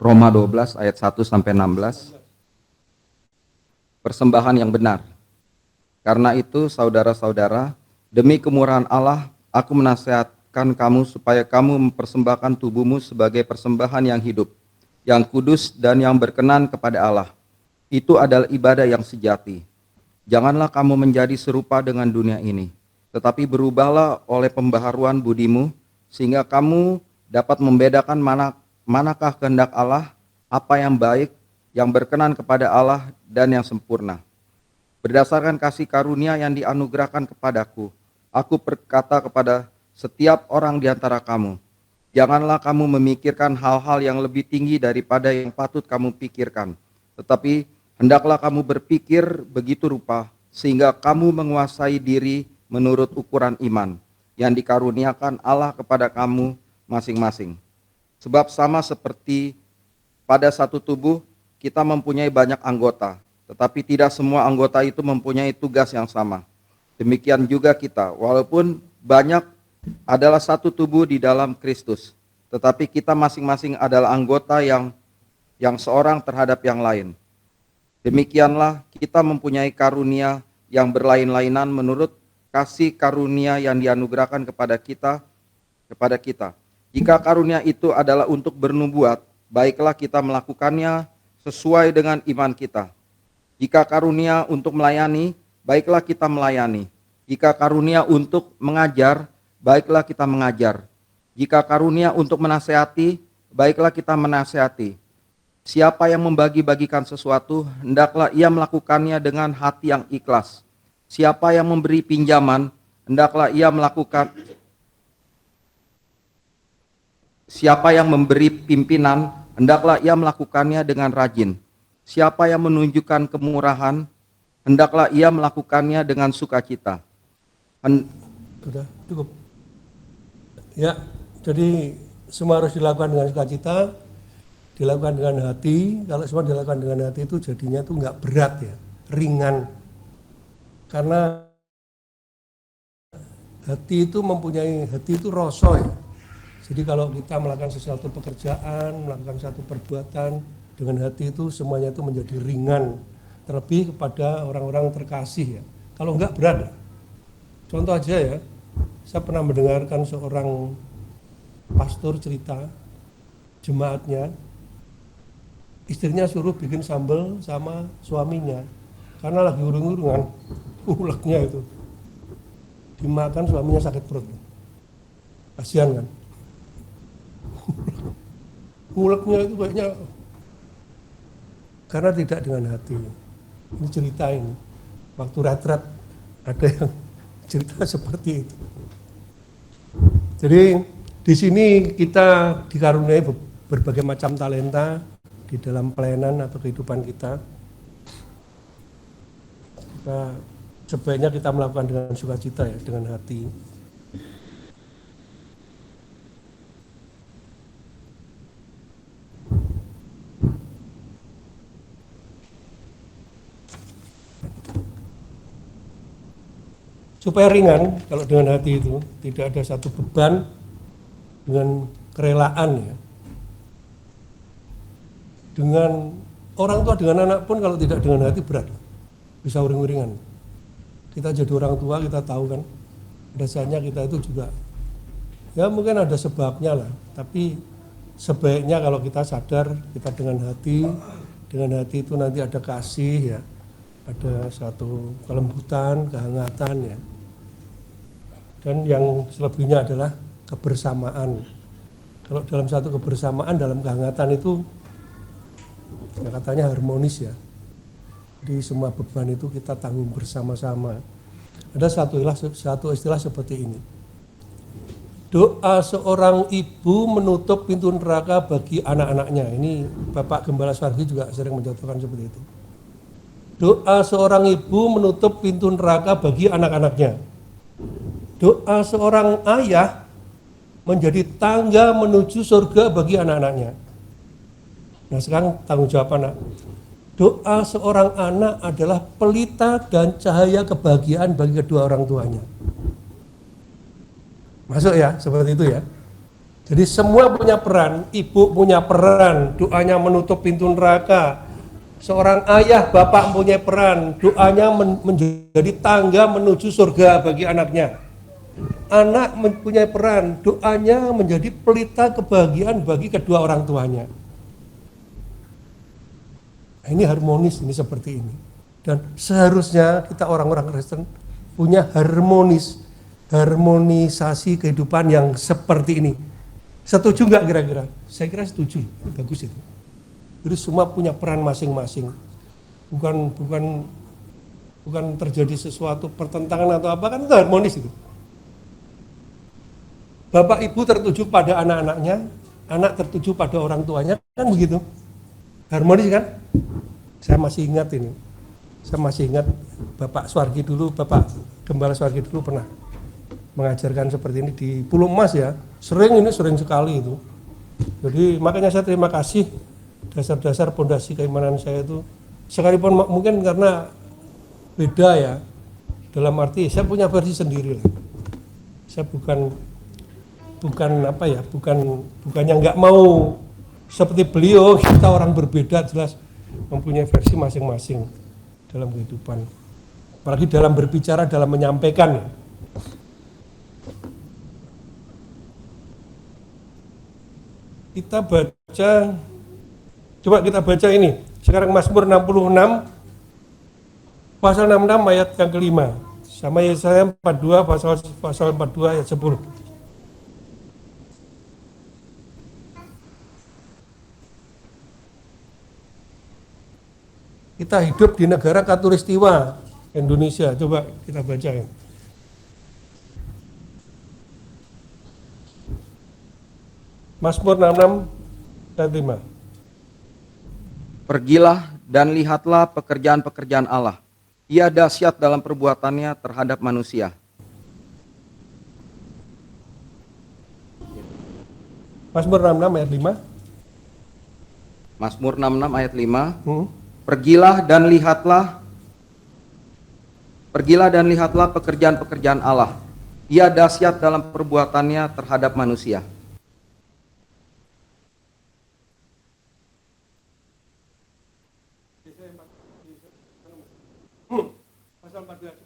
Roma 12 ayat 1 sampai 16. Persembahan yang benar. Karena itu saudara-saudara, demi kemurahan Allah, aku menasihatkan kamu supaya kamu mempersembahkan tubuhmu sebagai persembahan yang hidup, yang kudus dan yang berkenan kepada Allah. Itu adalah ibadah yang sejati. Janganlah kamu menjadi serupa dengan dunia ini, tetapi berubahlah oleh pembaharuan budimu, sehingga kamu dapat membedakan manakah kehendak Allah, apa yang baik, yang berkenan kepada Allah, dan yang sempurna. Berdasarkan kasih karunia yang dianugerahkan kepadaku, aku berkata kepada setiap orang di antara kamu, janganlah kamu memikirkan hal-hal yang lebih tinggi daripada yang patut kamu pikirkan, tetapi hendaklah kamu berpikir begitu rupa, sehingga kamu menguasai diri menurut ukuran iman yang dikaruniakan Allah kepada kamu masing-masing. Sebab sama seperti pada satu tubuh, kita mempunyai banyak anggota, tetapi tidak semua anggota itu mempunyai tugas yang sama. Demikian juga kita, walaupun banyak adalah satu tubuh di dalam Kristus, tetapi kita masing-masing adalah anggota yang seorang terhadap yang lain. Demikianlah kita mempunyai karunia yang berlain-lainan menurut kasih karunia yang dianugerahkan kepada kita. Jika karunia itu adalah untuk bernubuat, baiklah kita melakukannya sesuai dengan iman kita. Jika karunia untuk melayani, baiklah kita melayani. Jika karunia untuk mengajar, baiklah kita mengajar. Jika karunia untuk menasehati, baiklah kita menasehati. Siapa yang membagi-bagikan sesuatu, hendaklah ia melakukannya dengan hati yang ikhlas. Siapa yang memberi pinjaman, hendaklah ia melakukan. Siapa yang memberi pimpinan, hendaklah ia melakukannya dengan rajin. Siapa yang menunjukkan kemurahan, hendaklah ia melakukannya dengan sukacita. Sudah cukup. Ya, jadi semua harus dilakukan dengan sukacita, dilakukan dengan hati. Kalau semua dilakukan dengan hati itu jadinya itu nggak berat ya, ringan. Karena hati itu rasa ya. Jadi kalau kita melakukan sesuatu pekerjaan, melakukan satu perbuatan dengan hati itu semuanya itu menjadi ringan, terlebih kepada orang-orang terkasih ya. Kalau enggak berat. Contoh aja ya, saya pernah mendengarkan seorang pastor cerita jemaatnya, istrinya suruh bikin sambal sama suaminya karena lagi urung-urungan, uleknya itu dimakan, suaminya sakit perut. Kasihan kan? Uleknya itu kayaknya karena tidak dengan hati. Ini cerita ini. Waktu retret ada yang cerita seperti itu. Jadi di sini kita dikaruniai berbagai macam talenta di dalam pelayanan atau kehidupan kita. Sebaiknya kita melakukan dengan sukacita ya, dengan hati. Supaya ringan, kalau dengan hati itu tidak ada satu beban, dengan kerelaan ya. Dengan orang tua, dengan anak pun kalau tidak dengan hati berat, bisa uring-uringan. Kita jadi orang tua, kita tahu kan, pada saatnya kita itu juga, ya mungkin ada sebabnya lah, tapi sebaiknya kalau kita sadar, kita dengan hati itu nanti ada kasih ya, ada satu kelembutan, kehangatan ya. Dan yang selebihnya adalah kebersamaan. Kalau dalam satu kebersamaan, dalam kehangatan itu ya katanya harmonis ya. Jadi semua beban itu kita tanggung bersama-sama. Ada satu istilah seperti ini. Doa seorang ibu menutup pintu neraka bagi anak-anaknya. Ini Bapak Gembala Suwardi juga sering mencontohkan seperti itu. Doa seorang ibu menutup pintu neraka bagi anak-anaknya. Doa seorang ayah menjadi tangga menuju surga bagi anak-anaknya. Nah sekarang tanggung jawab anak. Doa seorang anak adalah pelita dan cahaya kebahagiaan bagi kedua orang tuanya. Masuk ya, seperti itu ya. Jadi semua punya peran, ibu punya peran, doanya menutup pintu neraka. Seorang ayah, bapak punya peran, doanya menjadi tangga menuju surga bagi anaknya. Anak mempunyai peran, doanya menjadi pelita kebahagiaan bagi kedua orang tuanya. Nah, ini harmonis, ini seperti ini. Dan seharusnya kita orang-orang Kristen punya harmonisasi kehidupan yang seperti ini. Setuju nggak kira-kira? Saya kira setuju, bagus itu. Jadi semua punya peran masing-masing. Bukan terjadi sesuatu pertentangan atau apa, kan itu harmonis itu. Bapak ibu tertuju pada anak-anaknya, anak tertuju pada orang tuanya, kan begitu. Harmonis kan? Saya masih ingat ini. Saya masih ingat Bapak Suwargi dulu, Bapak Gembala Suwargi dulu pernah mengajarkan seperti ini di Pulau Emas ya. Sering sekali itu. Jadi makanya saya terima kasih dasar-dasar pondasi keimanan saya itu. Sekalipun mungkin karena beda ya. Dalam arti saya punya versi sendiri lah. Saya bukan yang nggak mau seperti beliau. Kita orang berbeda jelas mempunyai versi masing-masing dalam kehidupan. Apalagi dalam berbicara, dalam menyampaikan. Kita baca, coba kita baca ini. Sekarang Mazmur 66, pasal 66 ayat yang kelima. Sama Yesaya 42, pasal 42 ayat 10. Kita hidup di negara Katulistiwa Indonesia. Coba kita baca ya. Mazmur 66 ayat 5. Pergilah dan lihatlah pekerjaan-pekerjaan Allah. Ia dahsyat dalam perbuatannya terhadap manusia. Mazmur 66 ayat 5. Mazmur 66 ayat 5. Pergilah dan lihatlah pekerjaan-pekerjaan Allah. Ia dahsyat dalam perbuatannya terhadap manusia. Pasal 14.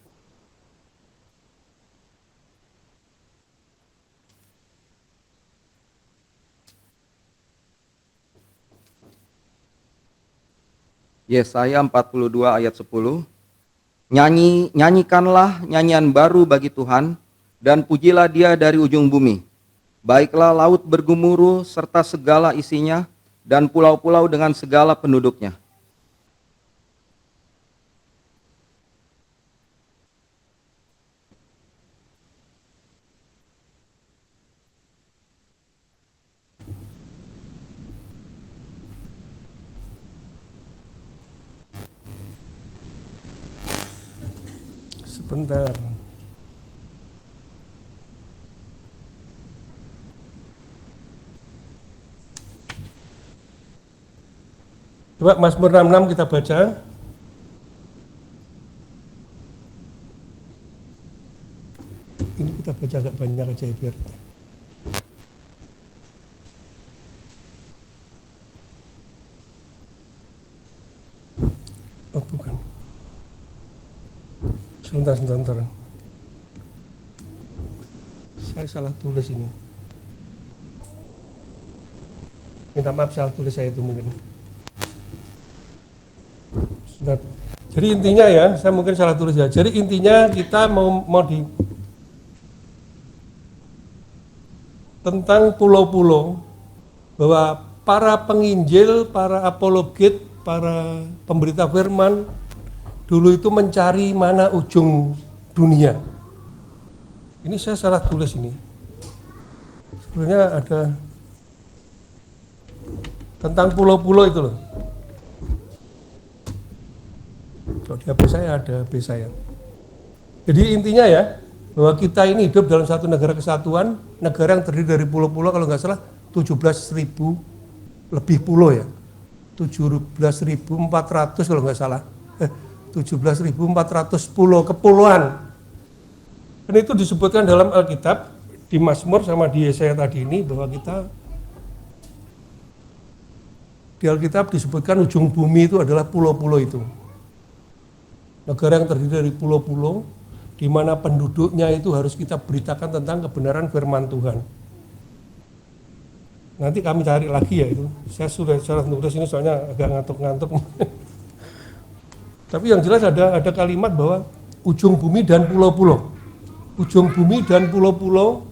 Yesaya 42 ayat 10. Nyanyikanlah nyanyian baru bagi Tuhan, dan pujilah Dia dari ujung bumi. Baiklah laut bergemuruh serta segala isinya, dan pulau-pulau dengan segala penduduknya. Sebentar. Coba Mazmur 66 kita baca. Ini kita baca agak banyak aja ya biar. Oh bukan. Sebentar. Saya salah tulis ini. Minta maaf, salah tulis saya itu mungkin. Sebentar. Jadi intinya ya, saya mungkin salah tulis ya. Jadi intinya kita mau di tentang pulau-pulau, bahwa para penginjil, para apologet, para pemberita firman dulu itu mencari mana ujung dunia. Ini saya salah tulis ini. Sebenarnya ada tentang pulau-pulau itu loh. Kalau di HP saya ada HP saya. Jadi intinya ya, bahwa kita ini hidup dalam satu negara kesatuan, negara yang terdiri dari pulau-pulau, kalau nggak salah 17.000 lebih pulau ya. 17.400 kalau nggak salah. 17.400 pulau kepulauan. Dan itu disebutkan dalam Alkitab di Mazmur sama di Yesaya tadi ini bahwa kita di Alkitab disebutkan ujung bumi itu adalah pulau-pulau itu. Negara yang terdiri dari pulau-pulau di mana penduduknya itu harus kita beritakan tentang kebenaran firman Tuhan. Nanti kami cari lagi ya itu. Saya sudah nulis ini soalnya agak ngantuk-ngantuk. Tapi yang jelas ada kalimat bahwa ujung bumi dan pulau-pulau. Ujung bumi dan pulau-pulau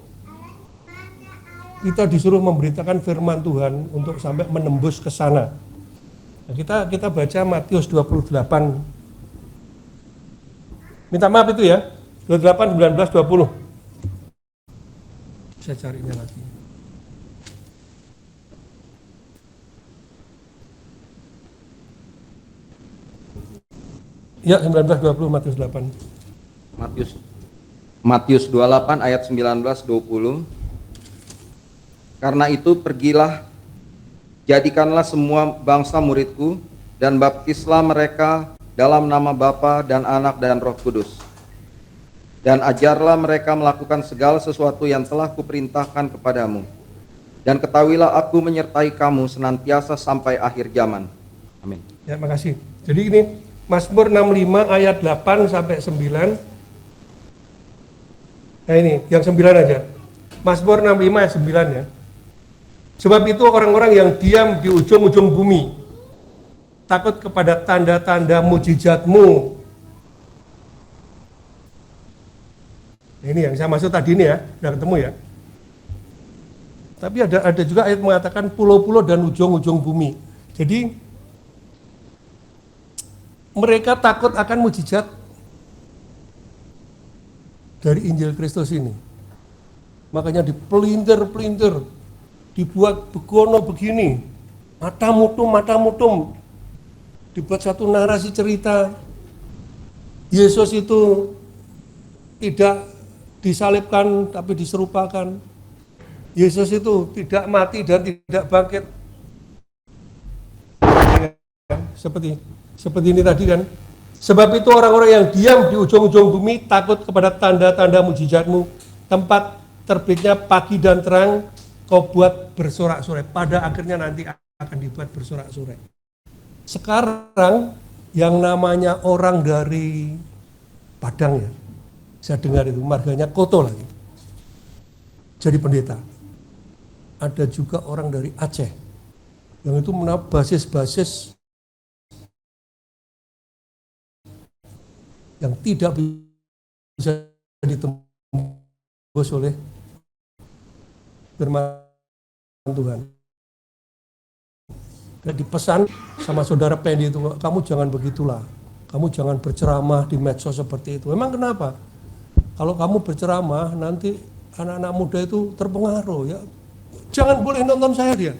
kita disuruh memberitakan firman Tuhan untuk sampai menembus ke sana. Nah, kita baca Matius 28. Minta maaf itu ya. 28, 19, 20. Saya carinya lagi. Ya, 19-20 Matius 8. Matius 28 ayat 19-20. Karena itu pergilah, jadikanlah semua bangsa muridku, dan baptislah mereka dalam nama Bapa dan Anak dan Roh Kudus. Dan ajarlah mereka melakukan segala sesuatu yang telah kuperintahkan kepadamu. Dan ketahuilah aku menyertai kamu senantiasa sampai akhir zaman. Amin. Ya, makasih. Jadi ini Mazmur 65 ayat 8 sampai 9. Nah ini, yang 9 aja. Mazmur 65 ayat 9 ya. Sebab itu orang-orang yang diam di ujung-ujung bumi takut kepada tanda-tanda mujizatmu. Ini yang saya maksud tadi ini ya, sudah ketemu ya. Tapi ada juga ayat mengatakan pulau-pulau dan ujung-ujung bumi. Jadi mereka takut akan mujizat dari Injil Kristus ini. Makanya dipelintir-pelintir, dibuat begono begini, mata mutum, dibuat satu narasi cerita. Yesus itu tidak disalibkan tapi diserupakan. Yesus itu tidak mati dan tidak bangkit. Seperti ini tadi kan. Sebab itu orang-orang yang diam di ujung-ujung bumi takut kepada tanda-tanda mujizatmu. Tempat terbitnya pagi dan terang kau buat bersorak-sorai. Pada akhirnya nanti akan dibuat bersorak-sorai. Sekarang yang namanya orang dari Padang ya, saya dengar itu marganya Koto lagi, jadi pendeta. Ada juga orang dari Aceh yang itu menambah basis-basis yang tidak bisa ditembus oleh firman Tuhan. Dan dipesan sama saudara Pendi itu, kamu jangan begitulah, kamu jangan berceramah di medsos seperti itu. Emang kenapa? Kalau kamu berceramah nanti anak-anak muda itu terpengaruh ya. Jangan boleh nonton saya dia.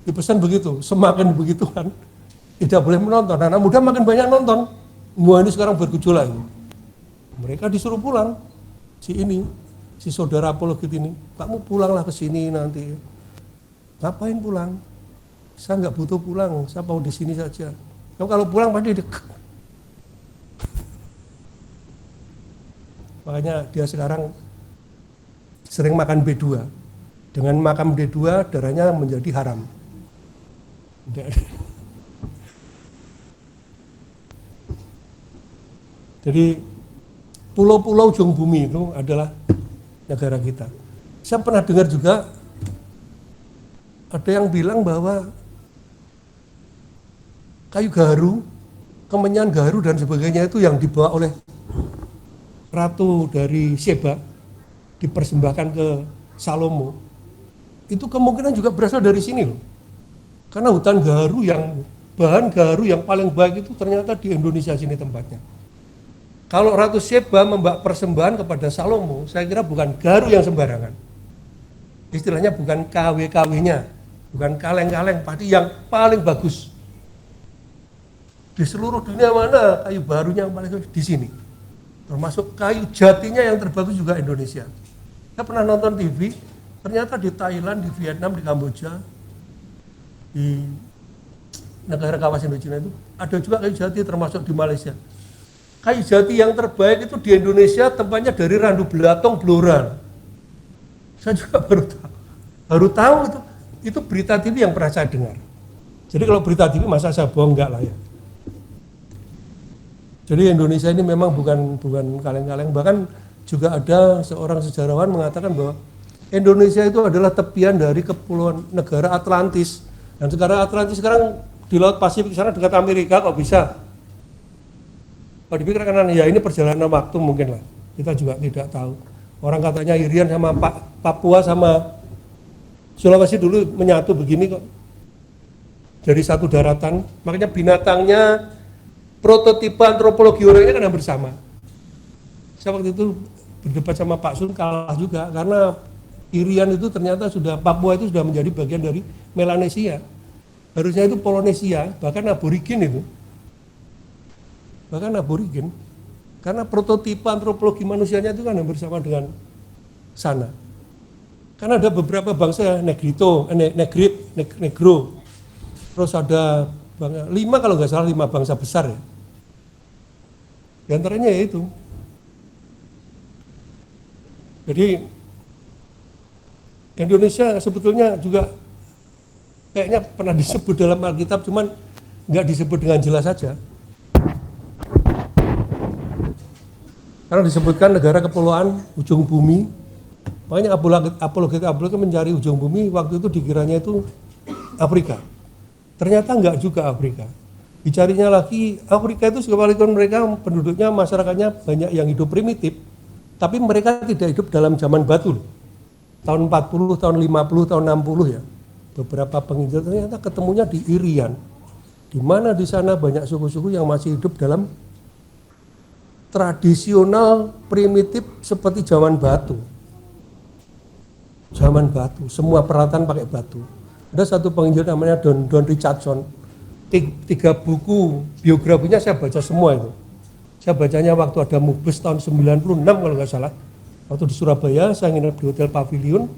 Dipesan begitu, semakin begitu kan tidak boleh menonton. Anak muda makin banyak nonton. Semua ini sekarang bergejolak. Mereka disuruh pulang. Si saudara apologit ini, kamu pulanglah ke sini nanti. Ngapain pulang? Saya nggak butuh pulang, saya mau di sini saja. Kalau pulang pasti makanya dia sekarang sering makan B2. Dengan makan B2 darahnya menjadi haram. Jadi pulau-pulau ujung bumi itu adalah negara kita. Saya pernah dengar juga ada yang bilang bahwa kayu gaharu, kemenyan gaharu dan sebagainya itu yang dibawa oleh ratu dari Sheba dipersembahkan ke Salomo. Itu kemungkinan juga berasal dari sini loh. Karena hutan gaharu bahan gaharu yang paling baik itu ternyata di Indonesia sini tempatnya. Kalau Ratu Sheba membawa persembahan kepada Salomo, saya kira bukan gaharu yang sembarangan. Istilahnya bukan KW-KW-nya, bukan kaleng-kaleng, pasti yang paling bagus. Di seluruh dunia mana kayu barunya yang paling bagus? Di sini. Termasuk kayu jatinya yang terbagus juga Indonesia. Saya pernah nonton TV, ternyata di Thailand, di Vietnam, di Kamboja, di negara kawasan Indonesia itu ada juga kayu jati, termasuk di Malaysia. Kayu jati yang terbaik itu di Indonesia tempatnya dari Randu Belatong, Blora. Saya juga baru tahu itu berita TV yang pernah saya dengar. Jadi kalau berita TV masa saya bohong, enggak lah ya. Jadi Indonesia ini memang bukan kaleng-kaleng. Bahkan juga ada seorang sejarawan mengatakan bahwa Indonesia itu adalah tepian dari kepulauan negara Atlantis. Dan sekarang Atlantis sekarang di Laut Pasifik sana dekat Amerika, kok bisa? Kalau dipikirkan ya ini perjalanan waktu mungkin lah. Kita juga tidak tahu. Orang katanya Irian sama Papua sama Sulawesi dulu menyatu begini kok. Dari satu daratan. Makanya binatangnya, prototipe antropologi orangnya kan bersama. Saya waktu itu berdebat sama Pak Sun, kalah juga karena Irian itu ternyata Papua itu sudah menjadi bagian dari Melanesia. Harusnya itu Polinesia, bahkan aborigin itu. Bahkan aborigin. Karena prototipe antropologi manusianya itu kan hampir sama dengan sana. Karena ada beberapa bangsa, Negrito, Negro. Terus ada 5 kalau nggak salah 5 bangsa besar ya. Di antaranya ya itu. Jadi Indonesia sebetulnya juga kayaknya pernah disebut dalam Alkitab, cuman nggak disebut dengan jelas saja. Karena disebutkan negara kepulauan ujung bumi, makanya apologet mencari ujung bumi, waktu itu dikiranya itu Afrika. Ternyata enggak juga Afrika. Dicarinya lagi, Afrika itu sekalipun mereka penduduknya, masyarakatnya banyak yang hidup primitif, tapi mereka tidak hidup dalam zaman batu. Tahun 40, tahun 50, tahun 60 ya. Beberapa penginjil ternyata ketemunya di Irian. Di mana di sana banyak suku-suku yang masih hidup dalam tradisional primitif seperti zaman batu. Zaman batu, semua peralatan pakai batu. Ada satu penginjil namanya Don Richardson. 3 buku biografinya saya baca semua itu. Saya bacanya waktu ada Mubes tahun 96 kalau nggak salah. Waktu di Surabaya, saya nginep di Hotel Pavilion.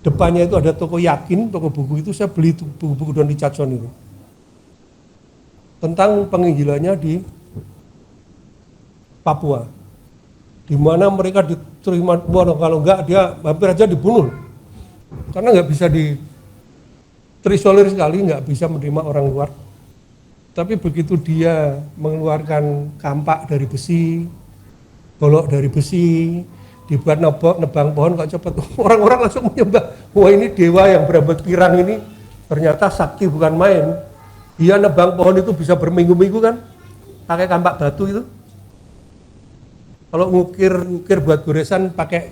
Depannya itu ada toko Yakin, toko buku itu saya beli buku-buku Don Richardson itu. Tentang penginjilannya di Papua. Di mana mereka diterima, kalau enggak dia hampir aja dibunuh. Karena nggak bisa terisolir sekali, nggak bisa menerima orang luar. Tapi begitu dia mengeluarkan kampak dari besi, golok dari besi, dibuat nebang pohon kok cepat. Orang-orang langsung menyembah. Wah, ini dewa yang berambut pirang ini ternyata sakti bukan main. Dia nebang pohon itu bisa berminggu-minggu kan, pakai kampak batu itu. Kalau ngukir buat goresan pakai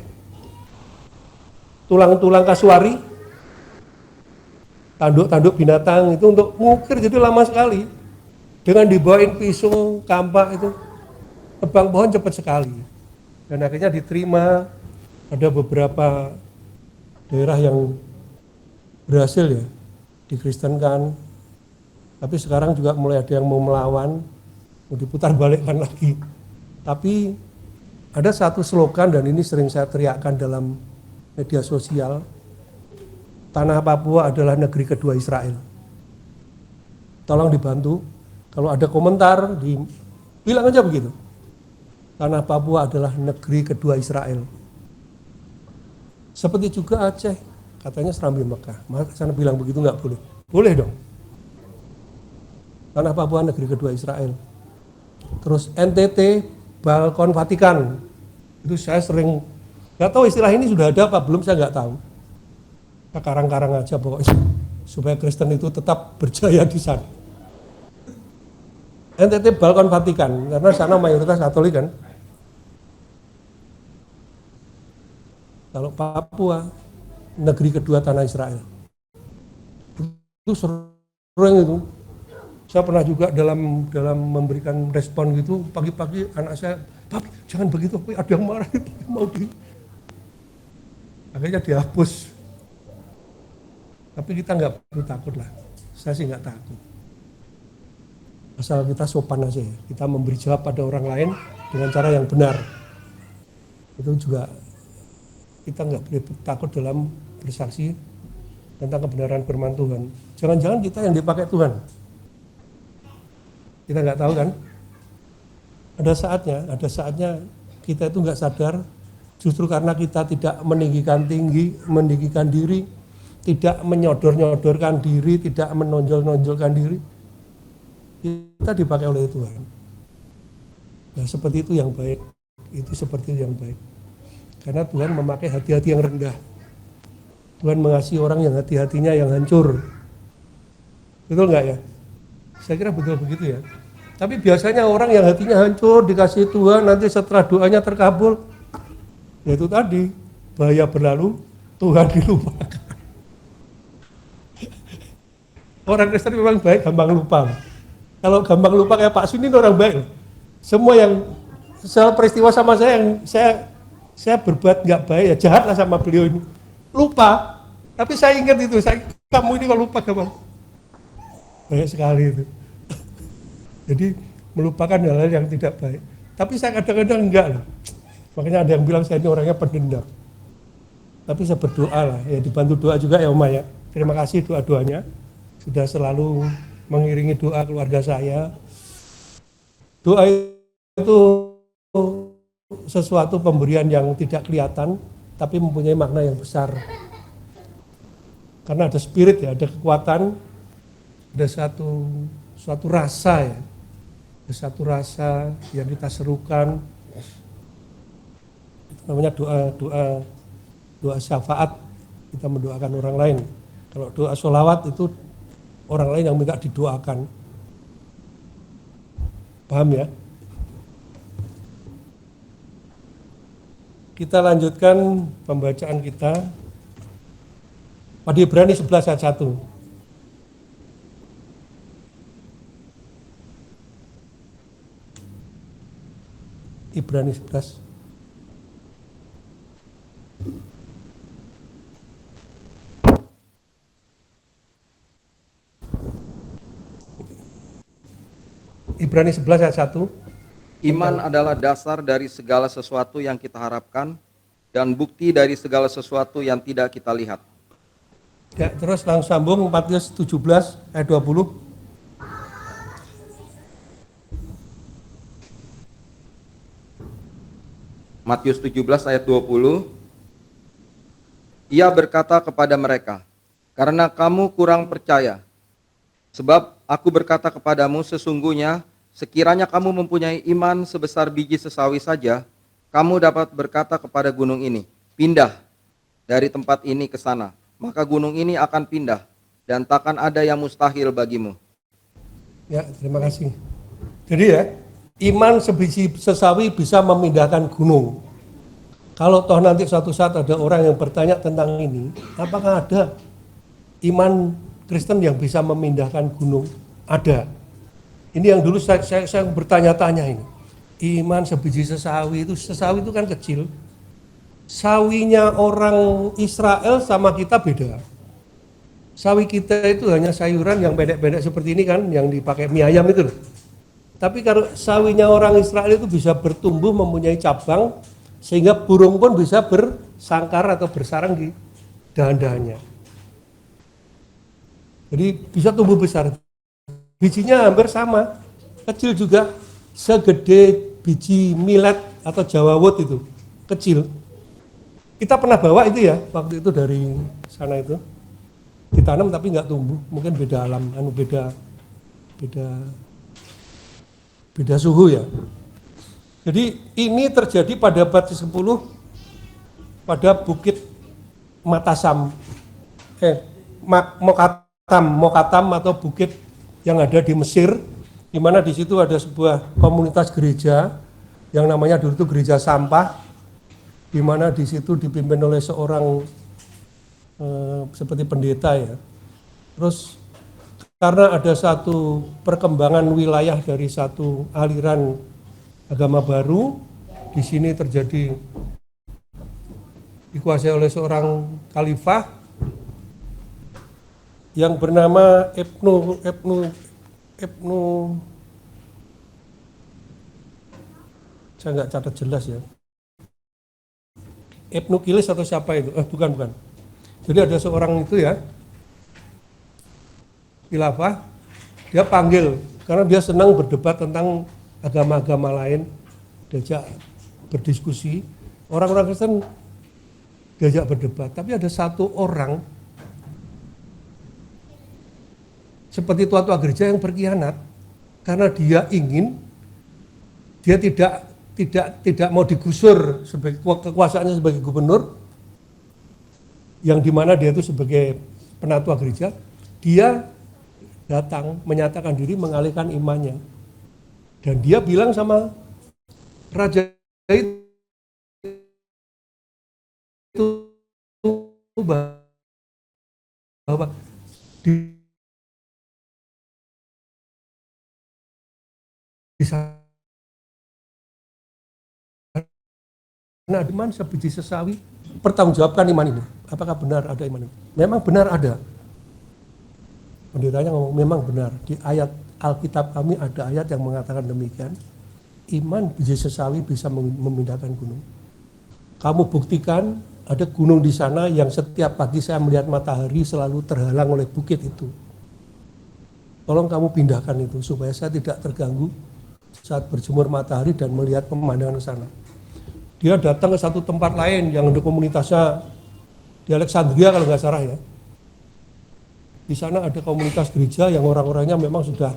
tulang-tulang kasuari, tanduk-tanduk binatang itu untuk ngukir, jadi lama sekali. Dengan dibawain pisau, kampak itu, nebang pohon cepat sekali. Dan akhirnya diterima. Ada beberapa daerah yang berhasil ya dikristenkan. Tapi sekarang juga mulai ada yang mau melawan, mau diputar balikkan lagi. Tapi ada satu slogan dan ini sering saya teriakkan dalam media sosial. Tanah Papua adalah negeri kedua Israel. Tolong dibantu. Kalau ada komentar, bilang aja begitu. Tanah Papua adalah negeri kedua Israel. Seperti juga Aceh, katanya Serambi Mekah. Maka sana bilang begitu nggak boleh. Boleh dong. Tanah Papua negeri kedua Israel. Terus NTT, Balkon Vatikan. Itu saya sering, nggak tahu istilah ini sudah ada apa belum, saya nggak tahu. Karang-karang aja pokoknya supaya Kristen itu tetap berjaya di sana. NTT Balkon Vatikan, karena sana mayoritas Katolik kan. Kalau Papua, negeri kedua tanah Israel. Itu sering itu. Saya pernah juga dalam memberikan respon gitu, pagi-pagi anak saya, "Papi, jangan begitu, ada yang marah, mau di..." Akhirnya dihapus. Tapi kita nggak perlu takut lah. Saya sih nggak takut. Asal kita sopan aja ya. Kita memberi jawab pada orang lain dengan cara yang benar. Itu juga kita nggak boleh takut dalam bersaksi tentang kebenaran firman Tuhan. Jangan-jangan kita yang dipakai Tuhan. Kita nggak tahu kan. Ada saatnya kita itu nggak sadar Justru karena kita tidak meninggikan diri, tidak menyodor-nyodorkan diri, tidak menonjol-nonjolkan diri, kita dipakai oleh Tuhan. Nah, seperti itu yang baik. Itu seperti itu yang baik. Karena Tuhan memakai hati-hati yang rendah. Tuhan mengasihi orang yang hati-hatinya yang hancur. Betul nggak ya? Saya kira betul begitu ya. Tapi biasanya orang yang hatinya hancur dikasih Tuhan, nanti setelah doanya terkabul, ya itu tadi, bahaya berlalu, Tuhan dilupakan. Orang Kristen memang baik, gampang lupa. Kalau gampang lupa kayak Pak Sun ini orang baik. Semua yang soal peristiwa sama saya yang saya berbuat nggak baik, ya jahat lah sama beliau ini. Lupa, tapi saya ingat itu, kamu ini kalau lupa gampang. Baik sekali itu. Jadi melupakan hal-hal yang tidak baik. Tapi saya kadang-kadang enggak loh. Makanya ada yang bilang saya ini orangnya pendendam. Tapi saya berdoa lah, ya dibantu doa juga ya Oma ya. Terima kasih doa-doanya. Sudah selalu mengiringi doa keluarga saya. Doa itu sesuatu pemberian yang tidak kelihatan, tapi mempunyai makna yang besar. Karena ada spirit ya, ada kekuatan, ada suatu rasa ya. Ada satu rasa yang kita serukan. Itu namanya doa syafaat. Kita mendoakan orang lain. Kalau doa sholawat itu orang lain yang minta didoakan. Paham ya? Kita lanjutkan pembacaan kita pada Ibrani 11 ayat 1. Ibrani 11. Ibrani 11 ayat 1. Iman adalah dasar dari segala sesuatu yang kita harapkan dan bukti dari segala sesuatu yang tidak kita lihat. Ya, terus langsung sambung Matius 17 ayat 20. Matius 17 ayat 20. Ia berkata kepada mereka, "Karena kamu kurang percaya, sebab aku berkata kepadamu sesungguhnya, sekiranya kamu mempunyai iman sebesar biji sesawi saja, kamu dapat berkata kepada gunung ini, pindah dari tempat ini ke sana, maka gunung ini akan pindah, dan takkan ada yang mustahil bagimu." Ya, terima kasih. Jadi ya, iman sebiji sesawi bisa memindahkan gunung. Kalau toh nanti suatu saat ada orang yang bertanya tentang ini, apakah ada iman Kristen yang bisa memindahkan gunung? Ada. Ini yang dulu saya bertanya-tanya ini. Iman sebiji sesawi itu kan kecil. Sawinya orang Israel sama kita beda. Sawi kita itu hanya sayuran yang pendek-pendek seperti ini kan, yang dipakai mie ayam itu. Tapi kalau sawinya orang Israel itu bisa bertumbuh mempunyai cabang, sehingga burung pun bisa bersangkar atau bersarang di dahan-dahannya. Jadi bisa tumbuh besar. Bijinya hampir sama, kecil juga, segede biji millet atau jawawut itu, kecil. Kita pernah bawa itu ya, waktu itu dari sana itu. Ditanam tapi nggak tumbuh, mungkin beda alam, beda suhu ya. Jadi ini terjadi pada abad ke-10 pada bukit Matasam, Mokatam atau bukit yang ada di Mesir, di mana di situ ada sebuah komunitas gereja yang namanya dulu itu gereja sampah, di mana di situ dipimpin oleh seorang seperti pendeta ya. Terus karena ada satu perkembangan wilayah dari satu aliran agama baru, di sini terjadi dikuasai oleh seorang khalifah yang bernama Ibnu saya nggak catat jelas ya. Ibnu Kilis atau siapa itu? Bukan. Jadi ada seorang itu ya, khilafah, dia panggil karena dia senang berdebat tentang agama-agama lain, diajak berdiskusi Orang-orang Kristen diajak berdebat, tapi ada satu orang seperti tua-tua gereja yang berkhianat karena dia tidak mau digusur sebagai kekuasaannya sebagai gubernur, yang dimana dia itu sebagai penatua gereja, dia datang menyatakan diri mengalihkan imannya, dan dia bilang sama raja itu bahwa di sana iman sebiji sesawi, pertanggungjawabkan iman ini. Apakah benar ada iman ini? Memang benar ada. Penderanya ngomong memang benar. Di ayat Alkitab kami ada ayat yang mengatakan demikian. Iman biji sesawi bisa memindahkan gunung. Kamu buktikan ada gunung di sana yang setiap pagi saya melihat matahari selalu terhalang oleh bukit itu. Tolong kamu pindahkan itu supaya saya tidak terganggu saat berjemur matahari dan melihat pemandangan ke sana. Dia datang ke satu tempat lain yang ada komunitasnya di Alexandria kalau nggak salah ya. Di sana ada komunitas gereja yang orang-orangnya memang sudah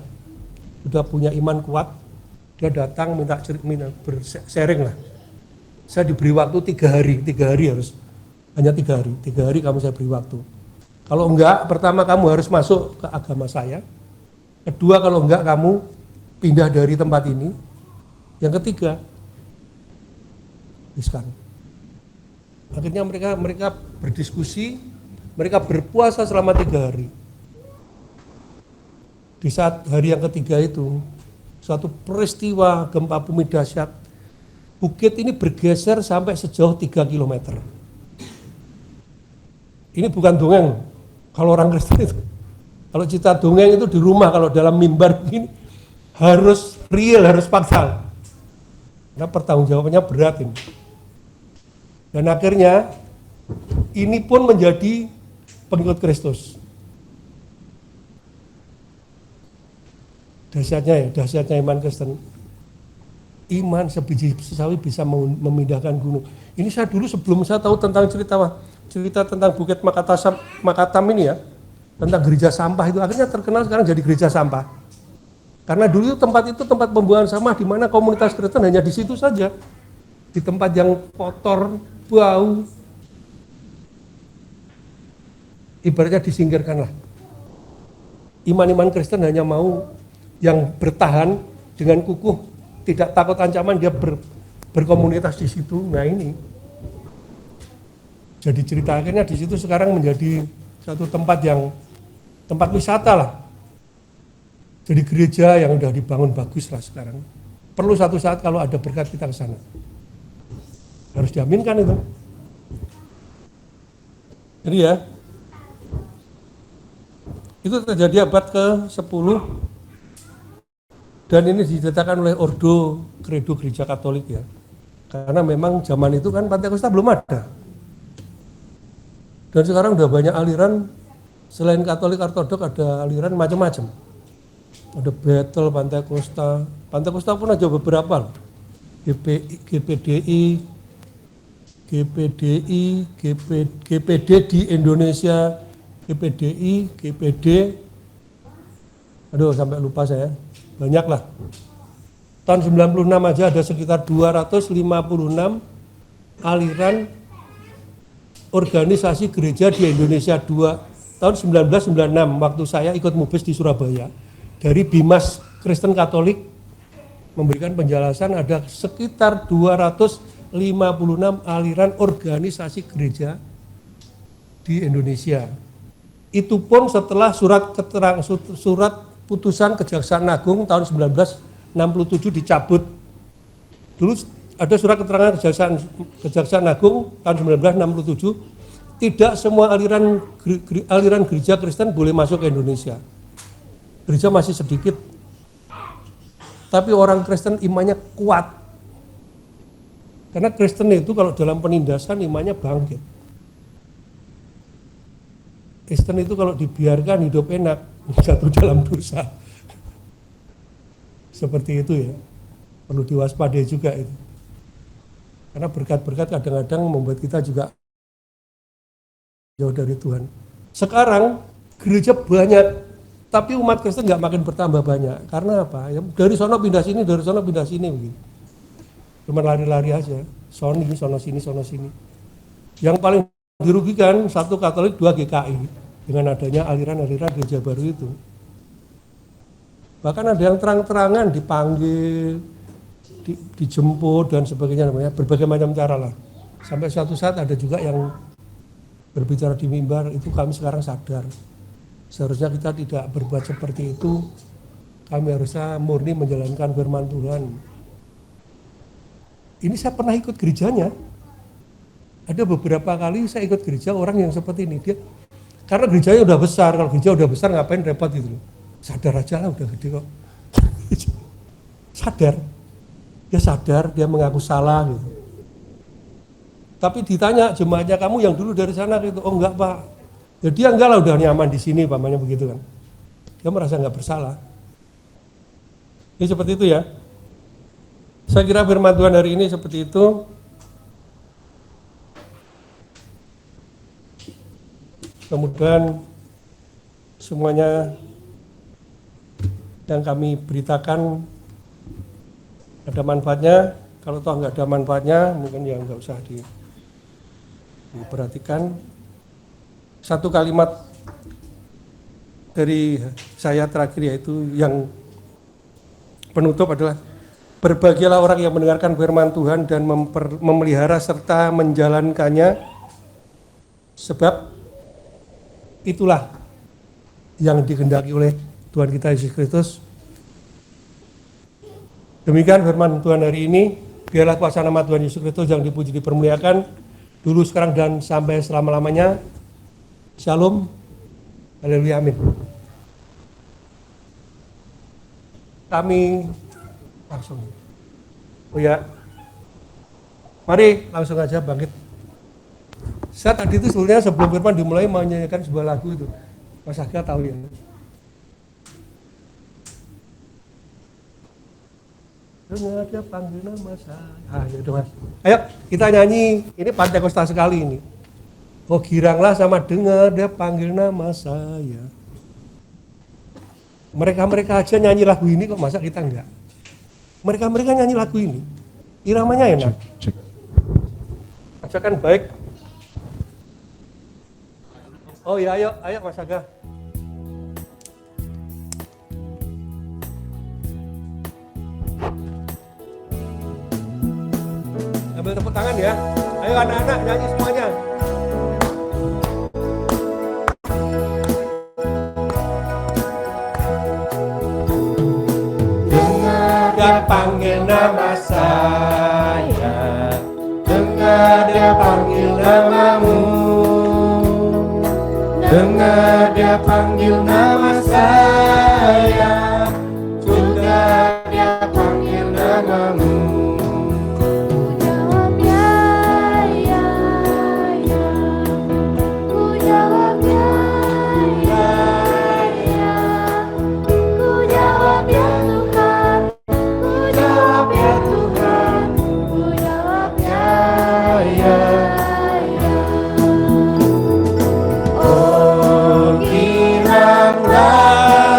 punya iman kuat. Dia datang minta bersharing lah. Saya diberi waktu 3 hari harus, hanya 3 hari kamu saya beri waktu. Kalau enggak, pertama kamu harus masuk ke agama saya. Kedua, kalau enggak kamu pindah dari tempat ini. Yang ketiga, riskan. Akhirnya mereka berdiskusi, mereka berpuasa selama 3 hari. Di saat hari yang ketiga itu, suatu peristiwa gempa bumi dahsyat, bukit ini bergeser sampai sejauh 3 km. Ini bukan dongeng, kalau orang Kristen itu. Kalau cerita dongeng itu di rumah, kalau dalam mimbar begini, harus real, harus fakta. Karena pertanggungjawabannya berat ini. Dan akhirnya ini pun menjadi pengikut Kristus. Dahsyatnya iman Kristen. Iman sebiji sesawi bisa memindahkan gunung. Ini saya dulu sebelum saya tahu tentang cerita tentang Bukit Makatam ini ya, tentang gereja sampah itu, akhirnya terkenal sekarang jadi gereja sampah. Karena dulu tempat itu tempat pembuangan sampah di mana komunitas Kristen hanya di situ saja. Di tempat yang kotor, bau, ibaratnya disingkirkanlah. Iman-iman Kristen hanya mau yang bertahan dengan kukuh, tidak takut ancaman, dia berkomunitas di situ. Nah ini jadi cerita, akhirnya di situ sekarang menjadi satu tempat wisata lah. Jadi gereja yang udah dibangun bagus lah sekarang. Perlu satu saat kalau ada berkat kita ke sana. Harus diaminkan itu. Jadi ya, itu terjadi abad ke-10 dan ini diceritakan oleh Ordo Credo Gereja Katolik ya. Karena memang zaman itu kan Pentakosta belum ada. Dan sekarang udah banyak aliran, selain Katolik Ortodok ada aliran macam-macam. Ada Bethel, Pentakosta pun ada beberapa. GPDI, GPD di Indonesia, GPDI, GPD, aduh sampai lupa saya, banyak lah. Tahun 96 aja ada sekitar 256 aliran organisasi gereja di Indonesia. Tahun 1996 waktu saya ikut mubes di Surabaya, dari Bimas Kristen Katolik memberikan penjelasan ada sekitar 256 aliran organisasi gereja di Indonesia. Itu pun setelah surat putusan Kejaksaan Agung tahun 1967 dicabut. Dulu ada surat keterangan Kejaksaan Agung tahun 1967, tidak semua aliran gereja Kristen boleh masuk ke Indonesia. Gereja masih sedikit, tapi orang Kristen imannya kuat. Karena Kristen itu kalau dalam penindasan imannya bangkit. Kristen itu kalau dibiarkan hidup enak, jatuh dalam dosa. Seperti itu ya, perlu diwaspadai juga itu. Karena berkat-berkat kadang-kadang membuat kita juga jauh dari Tuhan. Sekarang gereja banyak, tapi umat Kristen nggak makin bertambah banyak. Karena apa? Ya, dari sono pindah sini, dari sono pindah sini begitu. Cuma lari-lari aja, sono sini. Yang paling dirugikan satu Katolik, dua GKI dengan adanya aliran-aliran gereja baru itu. Bahkan ada yang terang-terangan dipanggil, dijemput dan sebagainya, namanya berbagai macam cara lah. Sampai suatu saat ada juga yang berbicara di mimbar, itu kami sekarang sadar. Seharusnya kita tidak berbuat seperti itu. Kami harusnya murni menjalankan firman Tuhan. Ini saya pernah ikut gerejanya. Ada beberapa kali saya ikut gereja orang yang seperti ini. Dia karena gerejanya udah besar, kalau gereja udah besar ngapain repot gitu loh. Sadar aja lah, udah gede kok. Sadar. Dia sadar, dia mengaku salah gitu. Tapi ditanya jemaatnya, kamu yang dulu dari sana gitu, oh enggak Pak. Ya dia enggak lah, udah nyaman di sini pamannya begitu kan. Dia merasa enggak bersalah. Ini seperti itu ya. Saya kira firman Tuhan hari ini seperti itu. Kemudian semuanya yang kami beritakan ada manfaatnya. Kalau toh enggak ada manfaatnya, mungkin ya enggak usah diperhatikan. Satu kalimat dari saya terakhir, yaitu yang penutup adalah berbahagialah orang yang mendengarkan firman Tuhan dan memelihara serta menjalankannya, sebab itulah yang dikehendaki oleh Tuhan kita Yesus Kristus. Demikian firman Tuhan hari ini. Biarlah kuasa nama Tuhan Yesus Kristus yang dipuji dipermuliakan dulu, sekarang, dan sampai selama-lamanya. Shalom. Haleluya, amin. Kami langsung. Oh ya. Mari langsung aja bangkit. Saya tadi itu sebenarnya sebelum firman dimulai mau nyanyikan sebuah lagu itu. Mas Aga tahu ya. Dengar dia panggil nama saya. Ya udah Mas. Ayo kita nyanyi. Ini Pantekosta sekali ini. Oh giranglah sama dengar dia panggil nama saya. Mereka aja nyanyi lagu ini kok, masa kita enggak? Mereka nyanyi lagu ini. Iramanya enak. Ajakan baik. Oh ya, ayo Mas Aga. Ambil tepuk tangan ya. Ayo anak-anak nyanyi semuanya. Dengar dia panggil nama saya, dengar dia panggil namamu, dengar dia panggil nama saya, juga dia panggil namamu. Oh, giranglah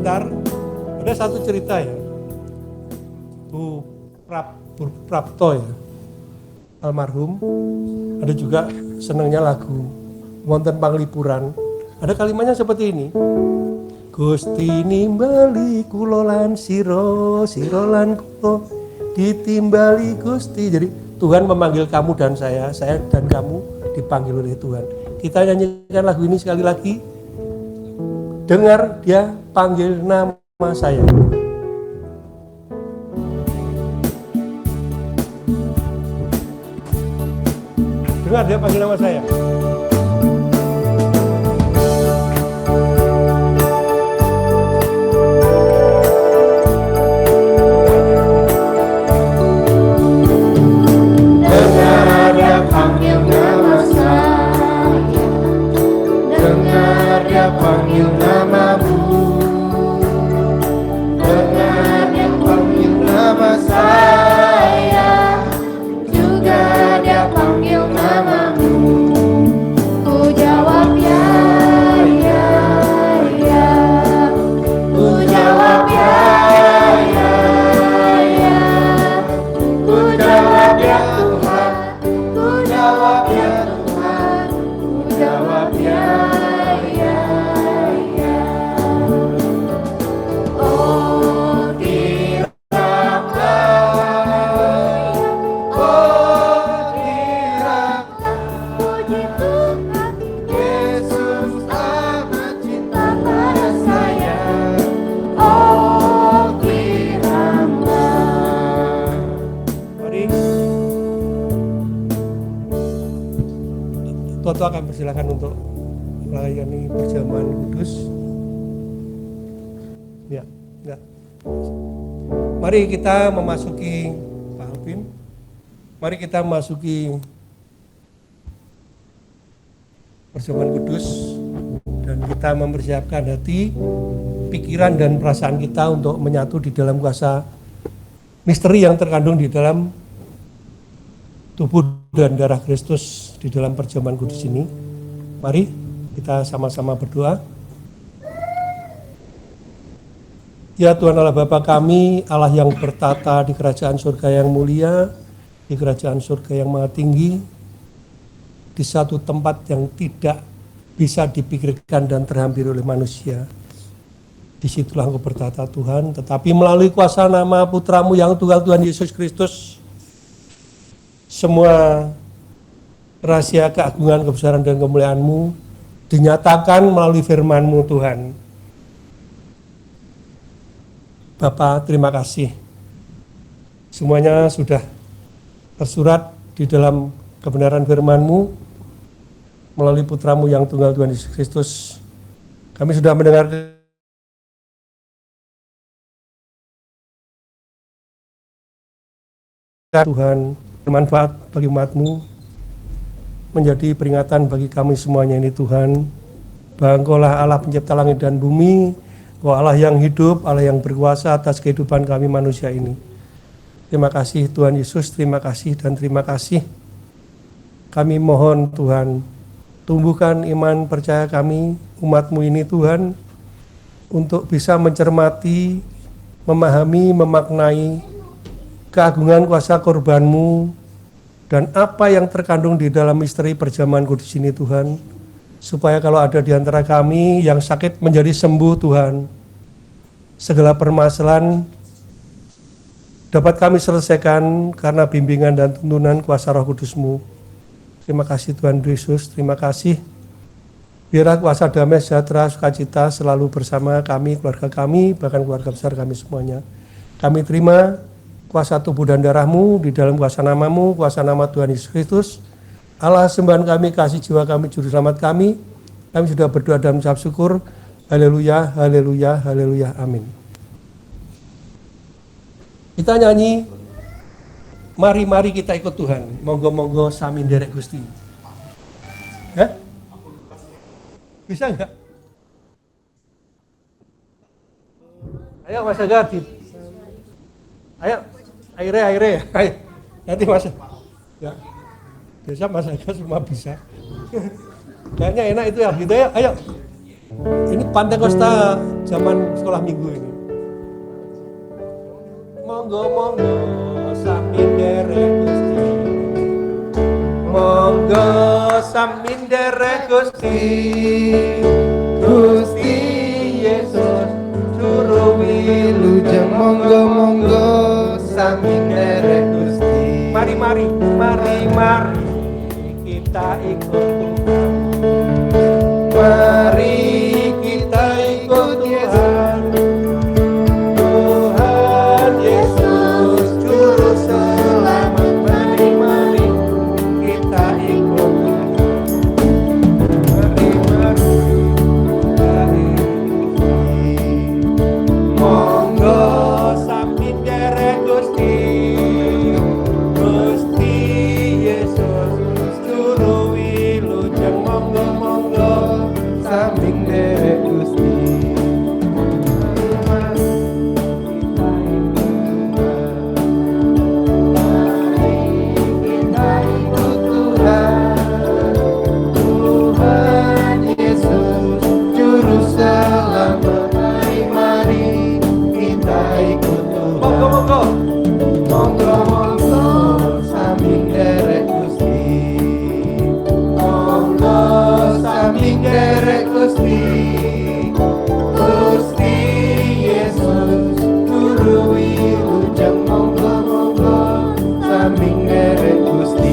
sebentar. Ada satu cerita ya, Bu Prapto ya, almarhum. Ada juga senangnya lagu wonten panglipuran. Ada kalimatnya seperti ini. Gusti nimbali kulolan siro lan kulo ditimbali Gusti. Jadi Tuhan memanggil kamu dan saya dan kamu dipanggil oleh Tuhan. Kita nyanyikan lagu ini sekali lagi. Dengar dia panggil nama saya. Dengar dia panggil nama saya. Dengar dia panggil nama saya. Dengar dia panggil namamu. Dengar dia panggil nama saya. Juga dia panggil namamu. Ku jawab ya, ya, ya. Ku jawab ya, ya, ya. Ku jawab ya Tuhan. Ku jawab ya Tuhan. Ku jawab ya, ya, ya. Oh kiraplah, oh kiraplah, puji Tuhan, Yesus amat cinta pada saya. Oh kiraplah. Mari Toto akan persilakan untuk melayani perjamuan kudus. Ya, enggak. Mari kita memasuki Pak Alvin. Mari kita memasuki perjamuan kudus dan kita mempersiapkan hati, pikiran dan perasaan kita untuk menyatu di dalam kuasa misteri yang terkandung di dalam tubuh dan darah Kristus di dalam perjamuan kudus ini. Mari kita sama-sama berdoa. Ya Tuhan Allah Bapa kami, Allah yang bertata di kerajaan surga yang mulia, di kerajaan surga yang maha tinggi, di satu tempat yang tidak bisa dipikirkan dan terhampiri oleh manusia. Disitulah Engkau bertata Tuhan, tetapi melalui kuasa nama Putramu yang tunggal Tuhan Yesus Kristus, semua rahasia keagungan, kebesaran dan kemuliaan-Mu dinyatakan melalui firman-Mu Tuhan. Bapa, terima kasih. Semuanya sudah tersurat di dalam kebenaran firman-Mu melalui Putramu yang tunggal Tuhan Yesus Kristus. Kami sudah mendengar Tuhan, bermanfaat bagi umat-Mu, menjadi peringatan bagi kami semuanya ini Tuhan, bahwa Engkau-lah Allah pencipta langit dan bumi, Engkau Allah yang hidup, Allah yang berkuasa atas kehidupan kami manusia ini. Terima kasih Tuhan Yesus, terima kasih dan terima kasih. Kami mohon Tuhan, tumbuhkan iman percaya kami, umat-Mu ini Tuhan, untuk bisa mencermati, memahami, memaknai keagungan kuasa korban-Mu dan apa yang terkandung di dalam misteri perjamuan kudus ini Tuhan, supaya kalau ada di antara kami yang sakit menjadi sembuh Tuhan, segala permasalahan dapat kami selesaikan karena bimbingan dan tuntunan kuasa Roh Kudus-Mu. Terima kasih Tuhan Yesus, terima kasih. Biarlah kuasa damai sejahtera sukacita selalu bersama kami, keluarga kami, bahkan keluarga besar kami semuanya. Kami terima kuasa tubuh dan darah-Mu di dalam kuasa nama-Mu, kuasa nama Tuhan Yesus Kristus. Allah sembahan kami, kasih jiwa kami, juru selamat kami. Kami sudah berdoa dan mengucap syukur. Haleluya, haleluya, haleluya, amin. Kita nyanyi, mari-mari kita ikut Tuhan. Monggo-monggo sami nderek Gusti. Bisa enggak? Ayo Mas Aga, ayo. Aire. Nanti Mas. Ya. Biasa Mas Aga semua bisa. Kayaknya enak itu ya, gitu ya. Ayo. Ini Pantekosta zaman sekolah minggu ini. Monggo sami nderek Gusti. Monggo sami nderek Gusti. Gusti Yesus juru wilujeng monggo sami nderek Gusti. Mari kita ikut Tuhan. Mari kita ikut Tuhan. Tuhan Yesus juru selamat. Mari kita ikut Tuhan. Mari kita ikut. Monggo sami nderek Gusti. Gusti Yesus juru wilujeng monggo sami nderek Gusti.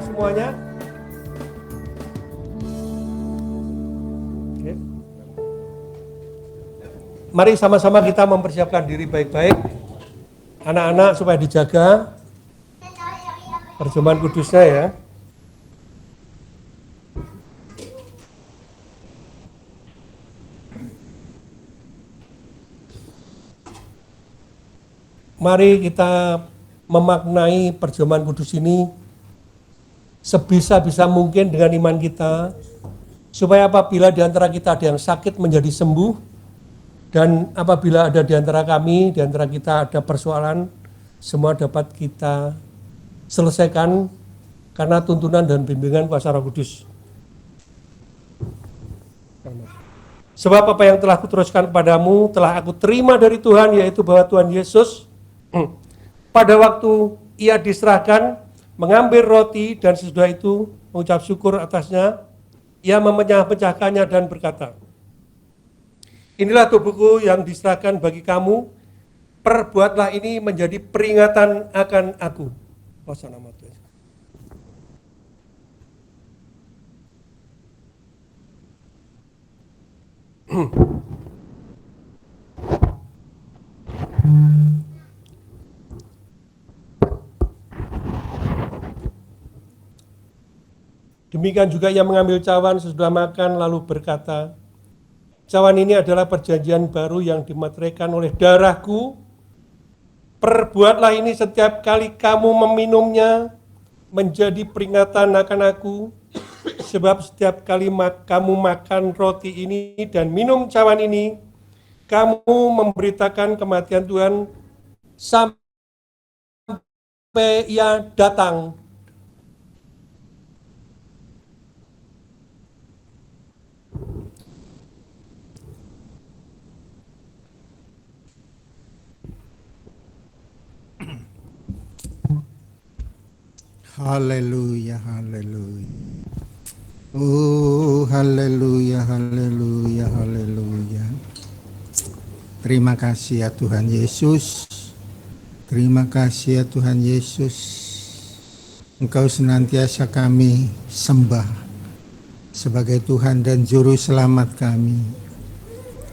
Semuanya. Oke. Mari sama-sama kita mempersiapkan diri baik-baik. Anak-anak supaya dijaga perjamuan kudusnya ya. Mari kita memaknai perjamuan kudus ini sebisa-bisa mungkin dengan iman kita, supaya apabila di antara kita ada yang sakit menjadi sembuh, dan apabila ada di antara kami, di antara kita ada persoalan, semua dapat kita selesaikan karena tuntunan dan bimbingan kuasa Roh Kudus. Sebab apa yang telah kuteruskan kepadamu telah aku terima dari Tuhan, yaitu bahwa Tuhan Yesus pada waktu ia diserahkan mengambil roti dan sesudah itu mengucap syukur atasnya, ia memecah-pecahkannya dan berkata, inilah tubuhku yang diserahkan bagi kamu, perbuatlah ini menjadi peringatan akan aku. Kuasa nama Tuhan. Demikian juga ia mengambil cawan sesudah makan lalu berkata, cawan ini adalah perjanjian baru yang dimateraikan oleh darahku. Perbuatlah ini setiap kali kamu meminumnya menjadi peringatan akan aku. Sebab setiap kali kamu makan roti ini dan minum cawan ini, kamu memberitakan kematian Tuhan sampai ia datang. Haleluya, haleluya. Oh, haleluya, haleluya, haleluya. Terima kasih ya Tuhan Yesus. Terima kasih ya Tuhan Yesus. Engkau senantiasa kami sembah sebagai Tuhan dan Juru Selamat kami.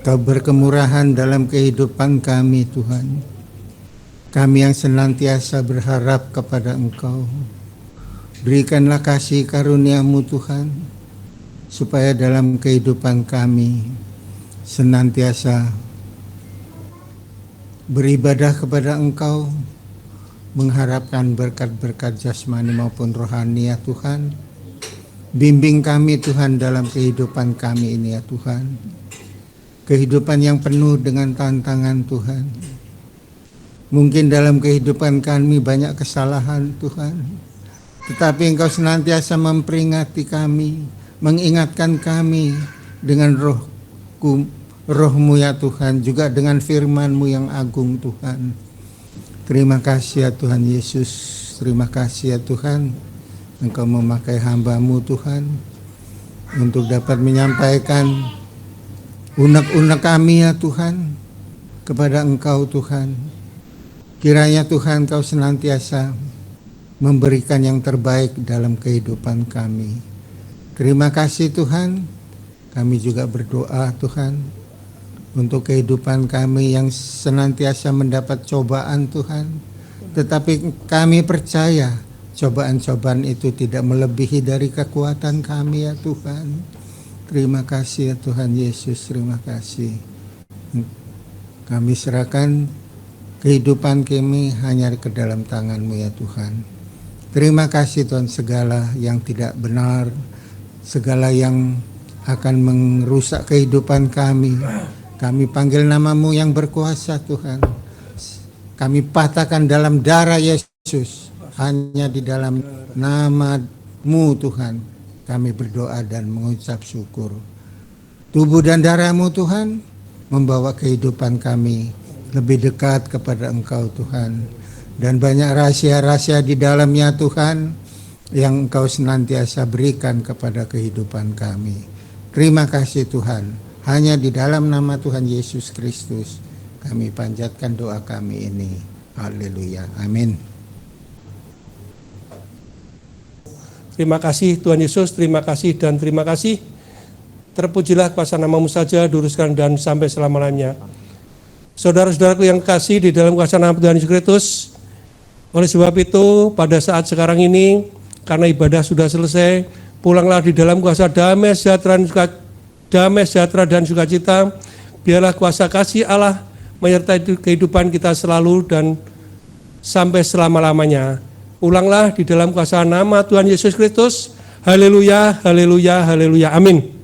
Engkau berkemurahan dalam kehidupan kami Tuhan. Kami yang senantiasa berharap kepada Engkau. Berikanlah kasih karunia-Mu Tuhan, supaya dalam kehidupan kami senantiasa beribadah kepada Engkau, mengharapkan berkat-berkat jasmani maupun rohani ya Tuhan. Bimbing kami Tuhan dalam kehidupan kami ini ya Tuhan. Kehidupan yang penuh dengan tantangan Tuhan. Mungkin dalam kehidupan kami banyak kesalahan Tuhan, tetapi Engkau senantiasa memperingati kami, mengingatkan kami dengan roh-Mu ya Tuhan, juga dengan firman-Mu yang agung Tuhan. Terima kasih ya Tuhan Yesus, terima kasih ya Tuhan, Engkau memakai hamba-Mu Tuhan, untuk dapat menyampaikan unek-unek kami ya Tuhan, kepada Engkau Tuhan. Kiranya Tuhan Kau senantiasa memberikan yang terbaik dalam kehidupan kami. Terima kasih Tuhan. Kami juga berdoa Tuhan untuk kehidupan kami yang senantiasa mendapat cobaan Tuhan. Tetapi kami percaya cobaan-cobaan itu tidak melebihi dari kekuatan kami ya Tuhan. Terima kasih ya Tuhan Yesus, terima kasih. Kami serahkan kehidupan kami hanya ke dalam tangan-Mu ya Tuhan. Terima kasih Tuhan, segala yang tidak benar, segala yang akan merusak kehidupan kami, kami panggil nama-Mu yang berkuasa Tuhan. Kami patahkan dalam darah Yesus, hanya di dalam nama-Mu Tuhan kami berdoa dan mengucap syukur. Tubuh dan darah-Mu Tuhan membawa kehidupan kami lebih dekat kepada Engkau Tuhan, dan banyak rahasia-rahasia di dalamnya Tuhan yang Engkau senantiasa berikan kepada kehidupan kami. Terima kasih Tuhan, hanya di dalam nama Tuhan Yesus Kristus kami panjatkan doa kami ini. Haleluya, amin. Terima kasih Tuhan Yesus, terima kasih dan terima kasih. Terpujilah kuasa nama-Mu saja, duruskan dan sampai selama-lamanya. Saudara-saudaraku yang kasih di dalam kuasa nama Tuhan Yesus Kristus, oleh sebab itu pada saat sekarang ini, karena ibadah sudah selesai, pulanglah di dalam kuasa damai sejahtera dan sukacita. Biarlah kuasa kasih Allah menyertai kehidupan kita selalu dan sampai selama-lamanya. Ulanglah di dalam kuasa nama Tuhan Yesus Kristus. Haleluya, haleluya, haleluya. Amin.